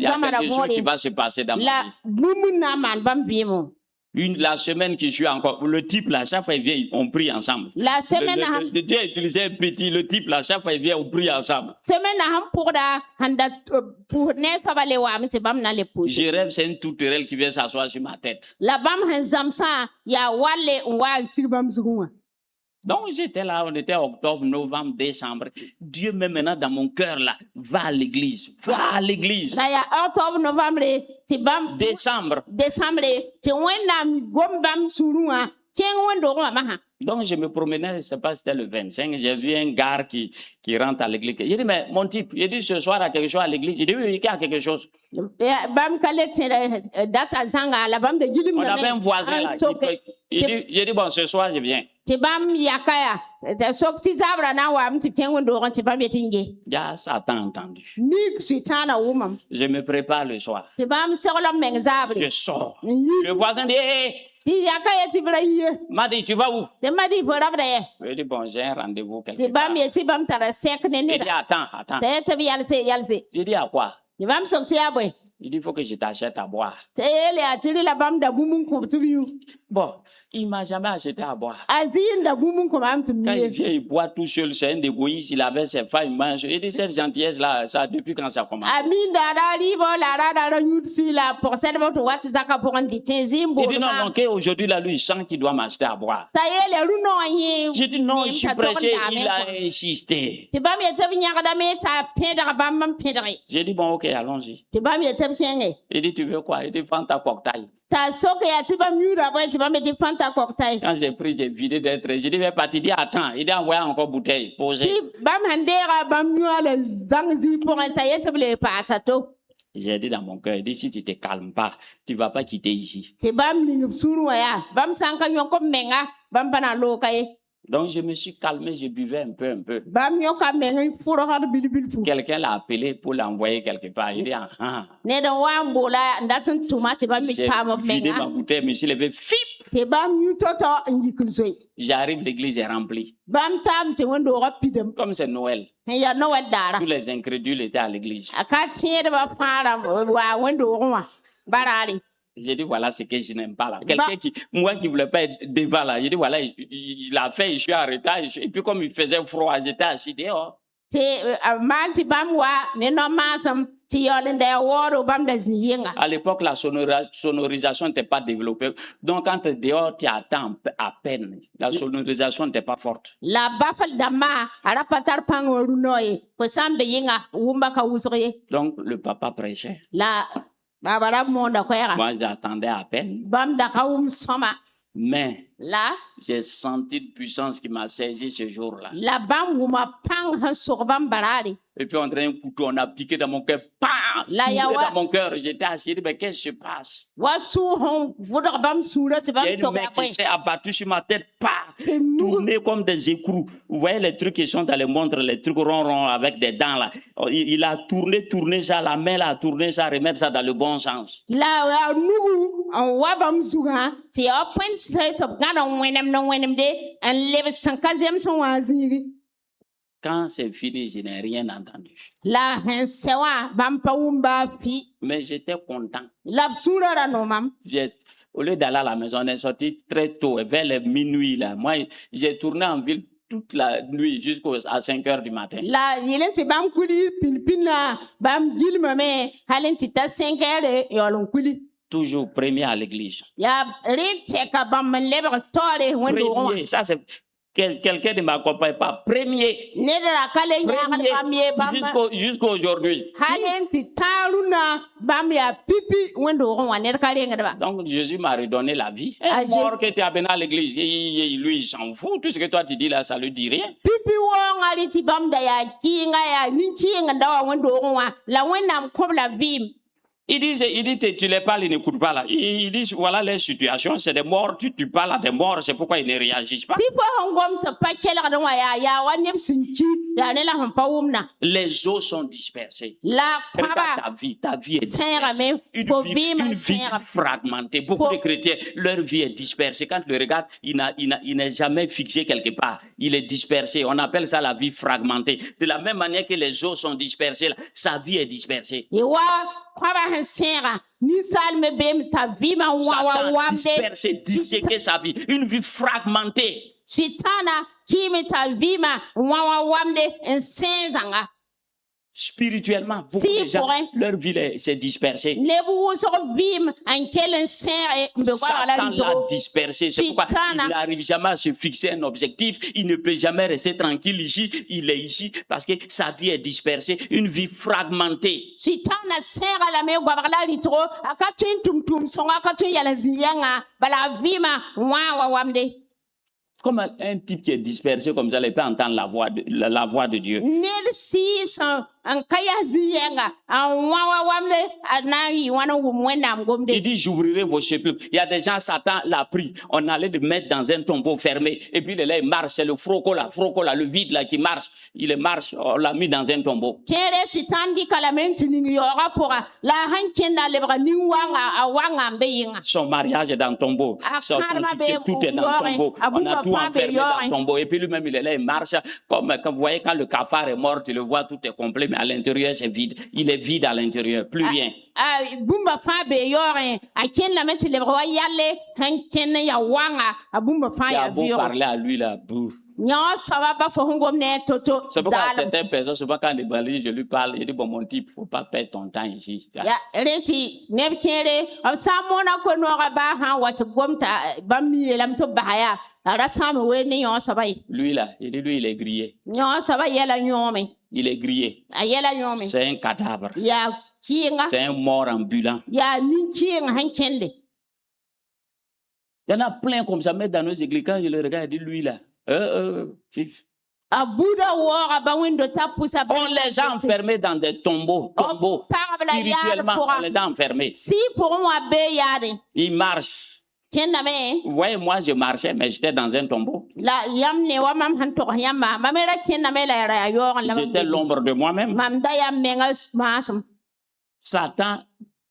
y a quelque chose qui va se passer dans ma vie. La semaine qui suit encore, le type là, chaque fois il vient, on prie ensemble. La semaine Dieu a utilisé un petit, le type là, chaque fois il vient, on prie ensemble. Je rêve, c'est une tourterelle qui vient s'asseoir sur ma tête. Donc j'étais là, on était octobre, novembre, décembre. Dieu met maintenant dans mon cœur là, va à l'église, va à l'église. Décembre. Donc je me promenais, je ne sais pas si c'était le 25, j'ai vu un gars qui rentre à l'église. J'ai dit, mais mon type, il dit ce soir il y a quelque chose à l'église. J'ai dit, oui, il y a quelque chose. On avait un voisin là. J'ai dit, bon, ce soir je viens. Il y a Satan entendu. Je me prépare le soir. Je sors. Le voisin dit, hé, m'a dit, tu vas où? Je dis, bon, j'ai un rendez-vous quelque part. Il dit, attends. Je dis, à quoi? Il dit, il faut que je t'achète à boire. Bon, il ne m'a jamais acheté à boire. Quand il vient, il boit tout seul, c'est un égoïste, il avait ses femmes, il mange. Il dit, cette gentillesse-là, ça depuis quand ça commence? Il dit, non, aujourd'hui, là, lui, il sent qu'il doit m'acheter à boire. J'ai dit, non, je suis pressé, il a insisté. J'ai dit, bon, ok, allons-y. Il dit, tu veux quoi? Il dit, prends ta cocktail. Quand j'ai pris, j'ai vidé d'être. J'ai dit, mais pas, tu dis, attends. Il dit, envoie encore bouteille, posez. J'ai dit dans mon cœur, il dit, si tu ne te calmes pas, tu ne vas pas quitter ici. Donc je me suis calmé, je buvais un peu. Quelqu'un l'a appelé pour l'envoyer quelque part. Il dit, j'ai vidé ma bouteille, je me suis levé, fip! J'arrive, l'église est remplie. Comme c'est Noël. Tous les incrédules étaient à l'église. J'ai dit, voilà ce que je n'aime pas là. Quelqu'un qui ne voulait pas être devant là. J'ai dit, voilà, il a fait, je suis en retard. Et puis comme il faisait froid, j'étais assis dehors. À l'époque, la sonorisation n'était pas développée. Donc, quand tu es dehors, tu attends à peine. La sonorisation n'était pas forte. Donc, le papa prêchait. Moi, j'attendais à peine. Mais la j'ai senti une puissance qui m'a saisi ce jour-là. la bam wuma pang han sorbam barari. Et puis on dirait un couteau, on a piqué dans mon cœur, pam, dans mon cœur. J'étais assis, mais qu'est-ce qui se passe? Il y a une main qui s'est abattue sur ma tête, pam, tourné comme des écrous. Vous voyez les trucs qui sont dans les montres, les trucs ronds avec des dents là. Il a tourné ça, la main là a tourné ça, remettre ça dans le bon sens. La nous en wabam zuga, ti a point set of gana wenem no wenem de, and live san kazem son waziri. Quand c'est fini, je n'ai rien entendu. La hensewa bampa wumba pi. Mais j'étais content. L'absura la no mam. Au lieu d'aller à la maison, on est sorti très tôt, vers les minuit là. Moi, j'ai tourné en ville toute la nuit jusqu'à 5 heures du matin. La yelente bam kuli pilpina bam gilmame halenti ta 5 heures et olon kuli. Toujours premier à l'église. Ya rite ka bam lebre tore wendo. Premier, ça c'est quelqu'un ne m'accompagne pas. Premier. Jusqu'à aujourd'hui. Donc Jésus m'a redonné la vie. Un mort qui était amené à l'église. Lui, il s'en fout. Tout ce que toi tu dis là, ça lui dit rien. Il dit, tu les parles, ils n'écoutent pas là. Il dit, voilà les situations, c'est des morts, tu parles à des morts, c'est pourquoi ils ne réagissent pas. Les eaux sont dispersées. Regarde ta vie est dispersée. Une vie fragmentée. Beaucoup de chrétiens, leur vie est dispersée. Quand tu le regardes, il n'est jamais fixé quelque part. Il est dispersé. On appelle ça la vie fragmentée. De la même manière que les eaux sont dispersées, sa vie est dispersée. Satan dispersé, disséqué sa vie, une vie fragmentée. Spirituellement, beaucoup de gens, leur vie s'est dispersée. Satan l'a dispersé. C'est pourquoi il n'arrive jamais à se fixer un objectif. Il ne peut jamais rester tranquille ici. Il est ici parce que sa vie est dispersée. Une vie fragmentée. Comme un type qui est dispersé comme ça, il peut entendre la voix de Dieu. Il dit, j'ouvrirai vos sépulcres. Il y a des gens, Satan l'a pris. On allait le mettre dans un tombeau fermé. Et puis là, il marche. C'est le froco là, le vide là qui marche. Il marche, on l'a mis dans un tombeau. Son mariage est dans le tombeau. Tout est dans le tombeau. On a tout enfermé dans le tombeau. Et puis lui-même, il est là, il marche. Comme quand vous voyez, quand le cafard est mort, tu le vois, tout est complet. Mais à l'intérieur, c'est vide. Il est vide à l'intérieur. Plus rien. Il a beau parler à lui là. Bouh. C'est pourquoi certaines personnes, souvent quand je lui parle, il dit, bon, mon type, faut pas perdre ton temps ici. Lui là, il dit, lui, il est grillé. Il est grillé. C'est un cadavre. C'est un mort ambulant. Il y en a plein comme ça, mais dans nos églises, quand je le regarde, il dit, lui là, on les a enfermés dans des tombeaux. Spirituellement, on les a enfermés. Ils marchent. Vous voyez, moi je marchais, mais j'étais dans un tombeau. J'étais l'ombre de moi-même. Satan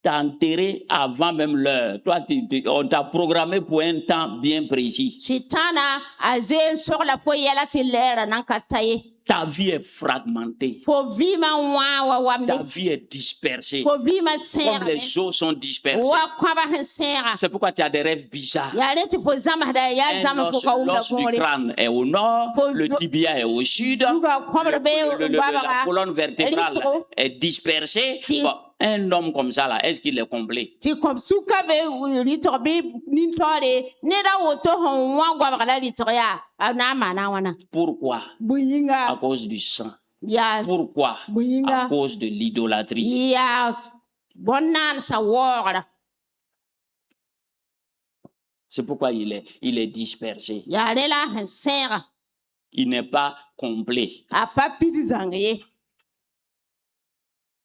t'a enterré avant même l'heure. Toi, on t'a programmé pour un temps bien précis. Ta vie est fragmentée. Ta vie est dispersée. Comme les eaux sont dispersées. C'est pourquoi tu as des rêves bizarres. L'os du crâne est au nord, le tibia est au sud, la colonne vertébrale est dispersée. Bon, un homme comme ça, là, est-ce qu'il est complet? Pourquoi? À cause du sang. Pourquoi? À cause de l'idolâtrie. C'est pourquoi il est dispersé. Ya lela han sera. Il n'est pas complet. A papi zangie.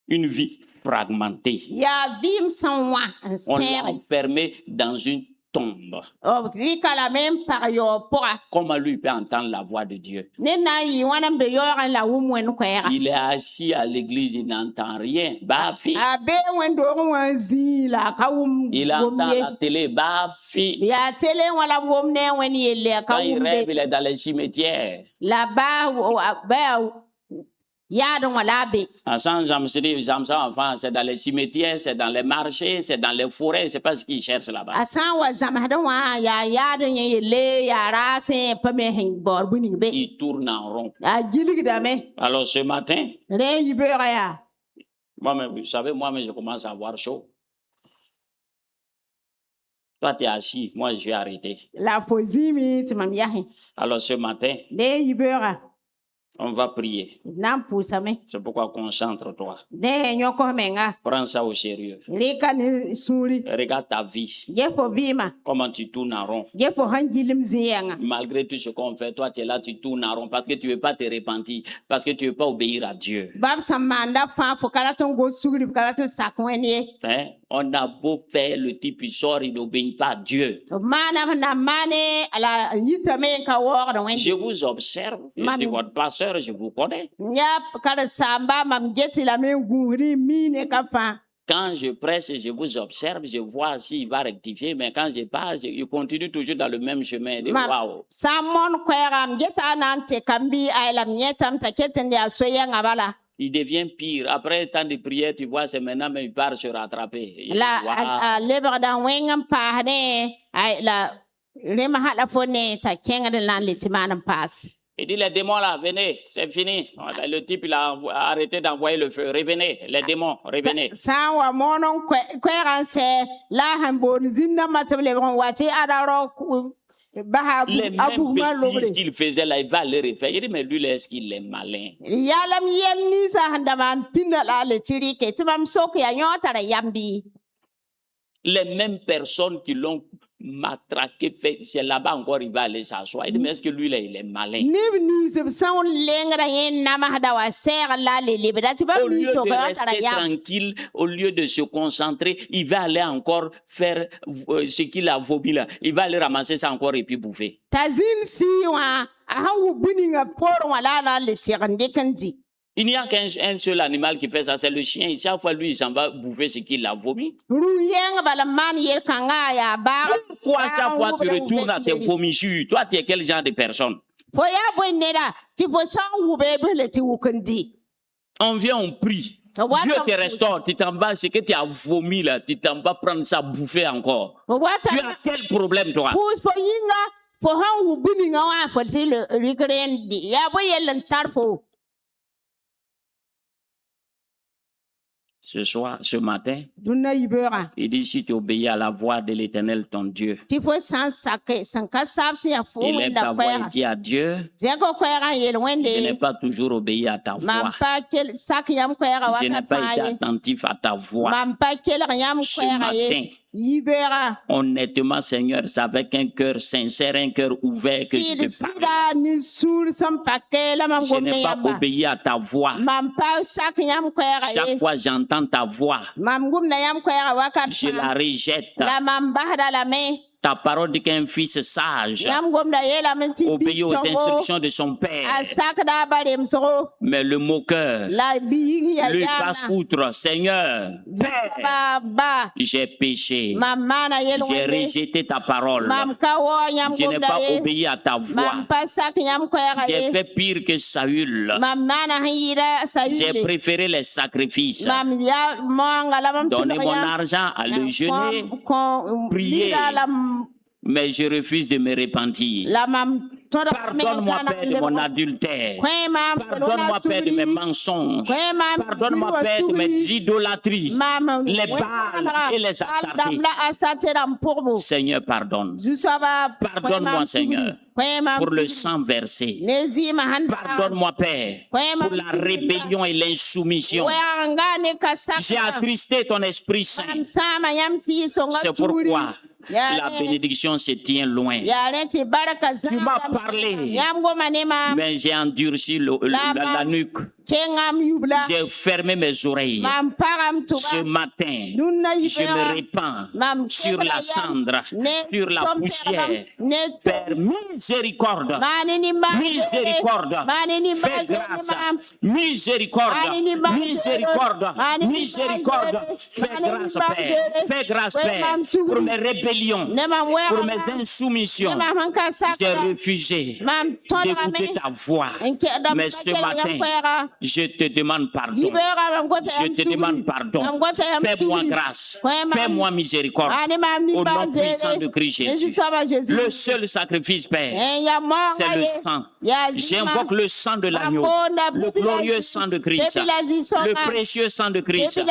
Une vie fragmentée. Ya vim sanwa han On l'a sera. enfermé dans une tombe. O rika la même par yo pora. Comment lui peut entendre la voix de Dieu? Ne na yi wana mbe yoran la wumwen kwera. Il est assis à l'église, il n'entend rien. Bafi. Abe wendo wanzi la ka Il entend la télé. Bafi. Ya télé wala womne weni yelle ka Quand il rêve, il est dans les cimetières. Là-bas, En enfant, c'est dans les cimetières, c'est dans les marchés, c'est dans les forêts, c'est pas ce qu'ils cherchent là-bas. Il tourne en rond. Alors ce matin, moi-même, vous savez, moi-même, je commence à avoir chaud. Toi, tu es assis, moi, je vais arrêter. Alors ce matin, on va prier. C'est pourquoi concentre-toi. Prends ça au sérieux. Regarde ta vie. Comment tu tournes en rond. Malgré tout ce qu'on fait, toi, tu es là, tu tournes en rond parce que tu ne veux pas te repentir, parce que tu ne veux pas obéir à Dieu. Hein? On a beau faire, le type il sort, il n'obéit pas à Dieu. Je vous observe, je suis votre pasteur, je vous connais. Quand je presse, je vous observe, je vois s'il va rectifier, mais quand je passe, il continue toujours dans le même chemin. Waouh! Il devient pire. Après tant de prières, tu vois, c'est maintenant, mais il part se rattraper. Il dit, les démons là, venez, c'est fini. Le type, il a arrêté d'envoyer le feu. Revenez, les démons, revenez. Les mêmes bêtises qu'il faisait là, il va les refaire. Il dit, mais lui, est-ce qu'il est malin? Les mêmes personnes qui l'ont matraqué, c'est là-bas encore, il va aller s'asseoir. Il dit, mais est-ce que lui, là, il est malin? Au lieu de rester tranquille, au lieu de se concentrer, il va aller encore faire ce qu'il a vomi là. Il va aller ramasser ça encore et puis bouffer. Il n'y a qu'un seul animal qui fait ça, c'est le chien. Chaque fois, lui, il s'en va bouffer ce qu'il a vomi. Pourquoi chaque fois tu retournes à tes vomissures? Toi, tu es quel genre de personne? On vient, on prie. Dieu te restaure, tu t'en vas, ce que tu as vomi là, tu t'en vas prendre ça, bouffer encore. Tu as quel problème, toi? Ce matin, il dit, si tu obéis à la voix de l'Éternel, ton Dieu, élève ta voix et dis à Dieu, je n'ai pas toujours obéi à ta voix. Je n'ai pas été attentif à ta voix. Ce matin, honnêtement, Seigneur, c'est avec un cœur sincère, un cœur ouvert que je te parle. Je n'ai pas obéi à ta voix. Chaque fois j'entends ta voix, je la rejette. Ta parole dit qu'un fils sage obéit aux instructions de son père. Mais le moqueur lui passe outre. Seigneur, Père, j'ai péché. J'ai rejeté ta parole. Je n'ai pas obéi à ta voix. J'ai fait pire que Saül. J'ai préféré les sacrifices. Donner mon argent à le jeûner, prier. Mais je refuse de me repentir. Pardonne-moi, Père, de mon adultère. Pardonne-moi, Père, de mes mensonges. Pardonne-moi, Père, de mes idolâtries, les Baals et les Astartés. Seigneur, pardonne. Pardonne-moi, Seigneur, pour le sang versé. Pardonne-moi, Père, pour la rébellion et l'insoumission. J'ai attristé ton Esprit Saint. C'est pourquoi La bénédiction se tient loin. Tu m'as parlé, mais j'ai endurci la nuque. J'ai fermé mes oreilles. Ce matin, je me répands sur la cendre, sur la poussière. Père, miséricorde, miséricorde, fais grâce, miséricorde, miséricorde, miséricorde, fais grâce, Père, fais grâce, Père, pour mes rébellions, pour mes insoumissions. J'ai refusé d'écouter ta voix, mais ce matin, je te demande pardon. Je te demande pardon. Fais-moi grâce. Fais-moi miséricorde. Au nom puissant de Christ Jésus. Le seul sacrifice, Père, c'est le sang. J'invoque le sang de l'agneau, le glorieux sang de Christ, le précieux sang de Christ.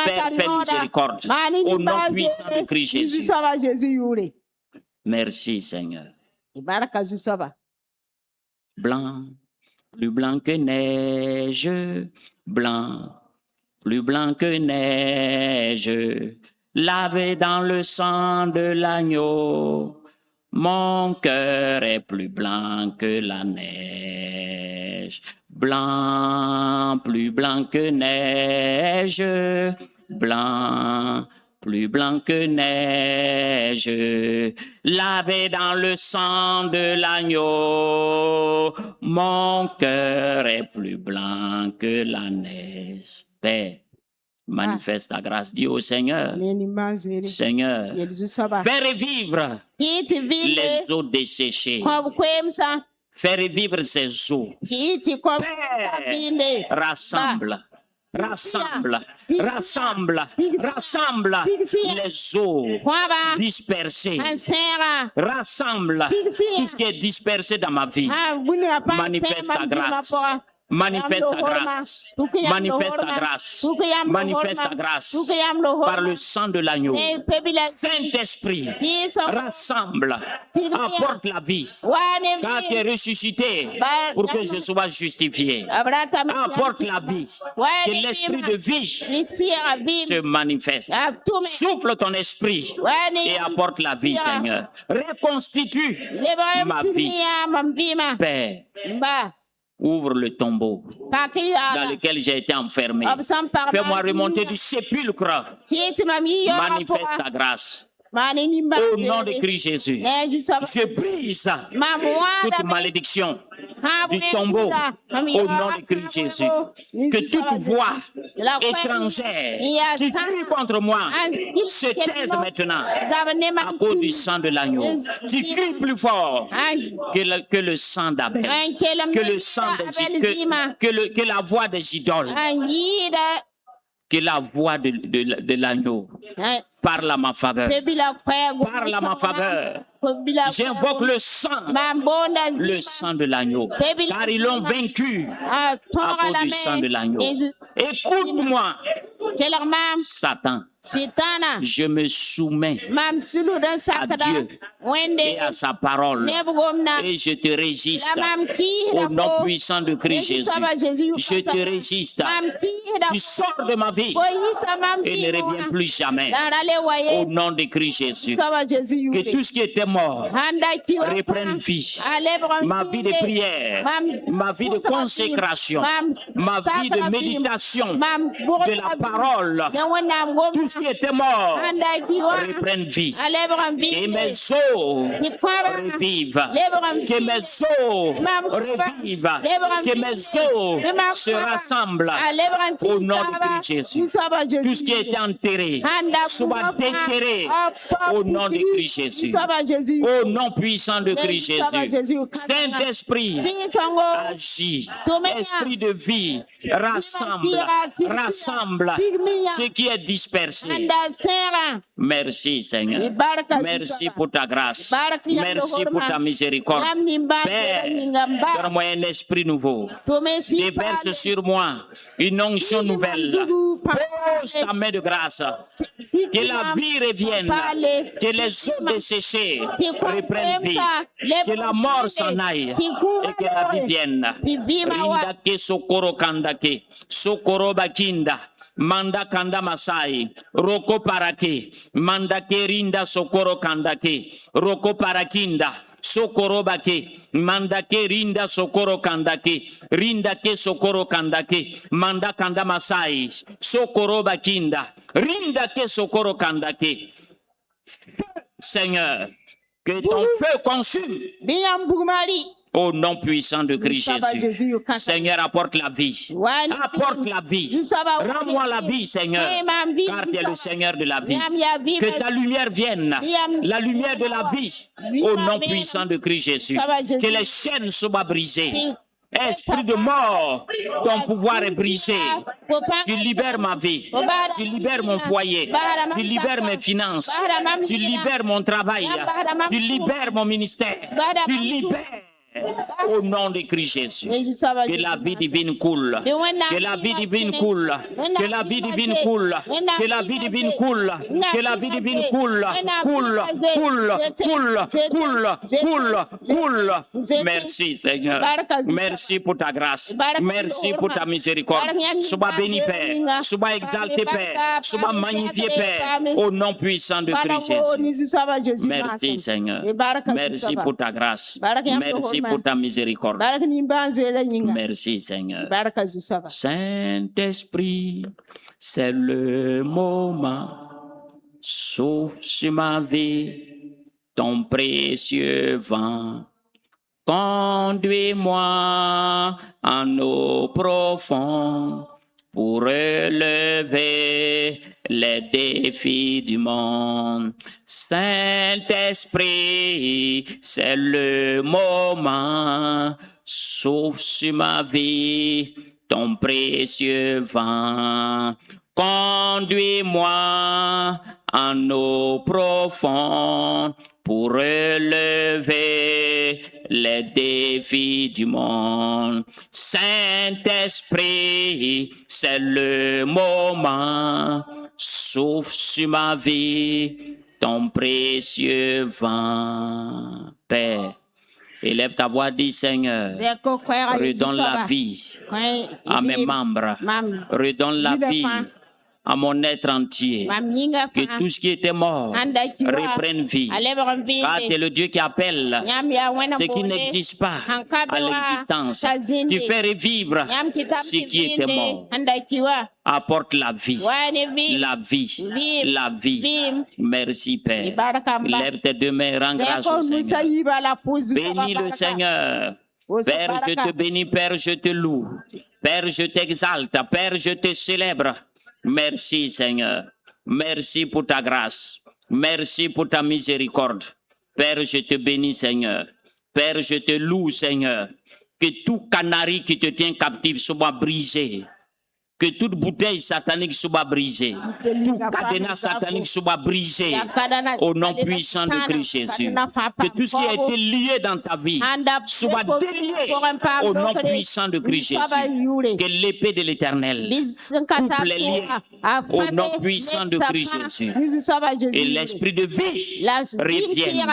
Père, fais miséricorde. Au nom puissant de Christ Jésus. Merci, Seigneur. Blanc. Plus blanc que neige, blanc, plus blanc que neige, lavé dans le sang de l'agneau, mon cœur est plus blanc que la neige, blanc, plus blanc que neige, blanc, plus blanc que neige, lavé dans le sang de l'agneau, mon cœur est plus blanc que la neige. Père, manifeste ta grâce. Dis au Seigneur, Seigneur, fais revivre les eaux desséchées. Fais revivre ces eaux. Père, rassemble. Rassemble les eaux dispersées. Rassemble tout ce qui est dispersé dans ma vie. Manifeste ta grâce. Manifeste ta grâce. Manifeste ta grâce. Manifeste ta grâce. Par le sang de l'agneau. Saint-Esprit, rassemble, apporte la vie. Car tu es ressuscité pour que je sois justifié. Apporte la vie. Que l'esprit de vie se manifeste. Souffle ton esprit et apporte la vie, Seigneur. Reconstitue ma vie. Père, ouvre le tombeau dans lequel j'ai été enfermé. Fais-moi remonter du sépulcre. Manifeste ta grâce. Au nom de Christ Jésus, je brise toute malédiction du tombeau au nom de Christ Jésus. Que toute voix étrangère qui crie contre moi se taise maintenant à cause du sang de l'agneau, qui crie plus fort que le sang d'Abel, que le sang que la voix des idoles, que la voix de l'agneau parle à ma faveur. Parle à ma faveur. J'invoque le sang de l'agneau, car ils l'ont vaincu à cause du sang de l'agneau. Écoute-moi, Satan. Je me soumets à Dieu et à sa parole et je te résiste au nom puissant de Christ Jésus. Je te résiste. Tu sors de ma vie et ne reviens plus jamais au nom de Christ Jésus. Que tout ce qui était mort reprenne vie. Ma vie de prière, ma vie de consécration, ma vie de méditation de la parole, tout ce qui était mort reprenne vie. Que mes os revivent. Que mes os revivent. Que mes os se rassemblent au nom de Christ Jésus. Tout ce qui était enterré soit déterré au nom de Christ Jésus. Au nom puissant de Christ Jésus. Saint-Esprit, agis. Esprit de vie, rassemble ce qui est dispersé. Merci, Seigneur. Merci pour ta grâce. Merci pour ta miséricorde. Père, donne-moi un esprit nouveau. Déverse sur moi une onction nouvelle. Pose ta main de grâce. Que la vie revienne. Que les eaux desséchées reprennent vie. Que la mort s'en aille. Et que la vie vienne. Rindake sokoro kandake. Sokoro bakinda. Manda kanda masai. Roko parake. Manda kerinda sokoro kandake. Roko parakinda. Sokoro bake. Manda kerinda sokoro kandake. Rinda ke sokoro kandake. Manda kanda masai. Sokoro bakinda. Rinda ke sokoro kandake. Seigneur, que ton feu consume. Au nom puissant de Christ Jésus. Seigneur, apporte la vie. Apporte la vie. Rends-moi la vie, Seigneur. Car tu es le Seigneur de la vie. Que ta lumière vienne. La lumière de la vie. Au nom puissant de Christ Jésus. Que les chaînes soient brisées. Esprit de mort, ton pouvoir est brisé. Tu libères ma vie. Tu libères mon foyer. Tu libères mes finances. Tu libères mon travail. Tu libères mon ministère. Tu libères. Au nom de Christ Jésus, que la vie divine coule, que la vie divine coule, que la vie divine coule, que la vie divine coule, que la vie divine coule, coule, coule, coule, coule, coule, coule. Merci Seigneur, merci pour ta grâce, merci pour ta miséricorde. Sois béni Père, sois exalté Père, sois magnifié Père, au nom puissant de Christ Jésus. Merci Seigneur, merci pour ta grâce, merci pour ta miséricorde. Merci Seigneur. Saint-Esprit, c'est le moment. Souffle sur ma vie ton précieux vent. Conduis-moi en eau profonde pour relever les défis du monde. Saint-Esprit, c'est le moment. Souffle sur ma vie ton précieux vent. Conduis-moi en eau profonde pour relever les défis du monde. Saint-Esprit, c'est le moment. Souffle sur ma vie ton précieux vent. Père, élève ta voix, dis Seigneur, redonne la vie à mes membres, redonne la vie à mon être entier, que tout ce qui était mort reprenne vie, car tu es le Dieu qui appelle ce qui n'existe pas à l'existence. Tu fais revivre ce qui était mort. Apporte la vie, la vie, la vie. Merci Père. Lève tes deux mains, rends grâce au Seigneur. Bénis le Seigneur. Père, je te bénis, Père, je te loue. Père, je t'exalte. Père, je te célèbre. Merci Seigneur. Merci pour ta grâce. Merci pour ta miséricorde. Père, je te bénis Seigneur. Père, je te loue Seigneur. Que tout canari qui te tient captif soit brisé. Que toute bouteille satanique soit brisée. Tout cadenas satanique soit brisé. Au nom puissant de Christ Jésus. Que tout ce qui a été lié dans ta vie soit délié. Au nom puissant de Christ Jésus. Que l'épée de l'Éternel coupe les liens. Au nom puissant de Christ Jésus. Et l'esprit de vie revienne.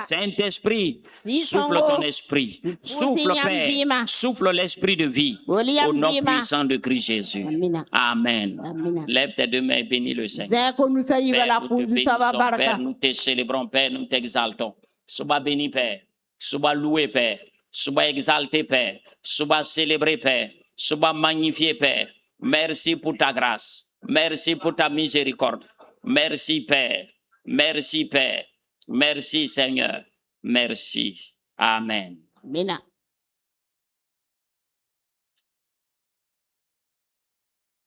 Saint-Esprit, souffle ton esprit. Souffle Père. Souffle l'esprit de vie. Au nom puissant de Christ Jésus. Amen. Lève tes deux mains et bénis le Seigneur. Père, nous te bénissons, Père, nous te célébrons, Père, nous t'exaltons. Sois béni, Père. Sois loué, Père. Sois exalté, Père. Sois célébré, Père. Sois magnifié, Père. Merci pour ta grâce. Merci pour ta miséricorde. Merci, Père. Merci, Père. Merci, Seigneur. Merci. Amen. Amen.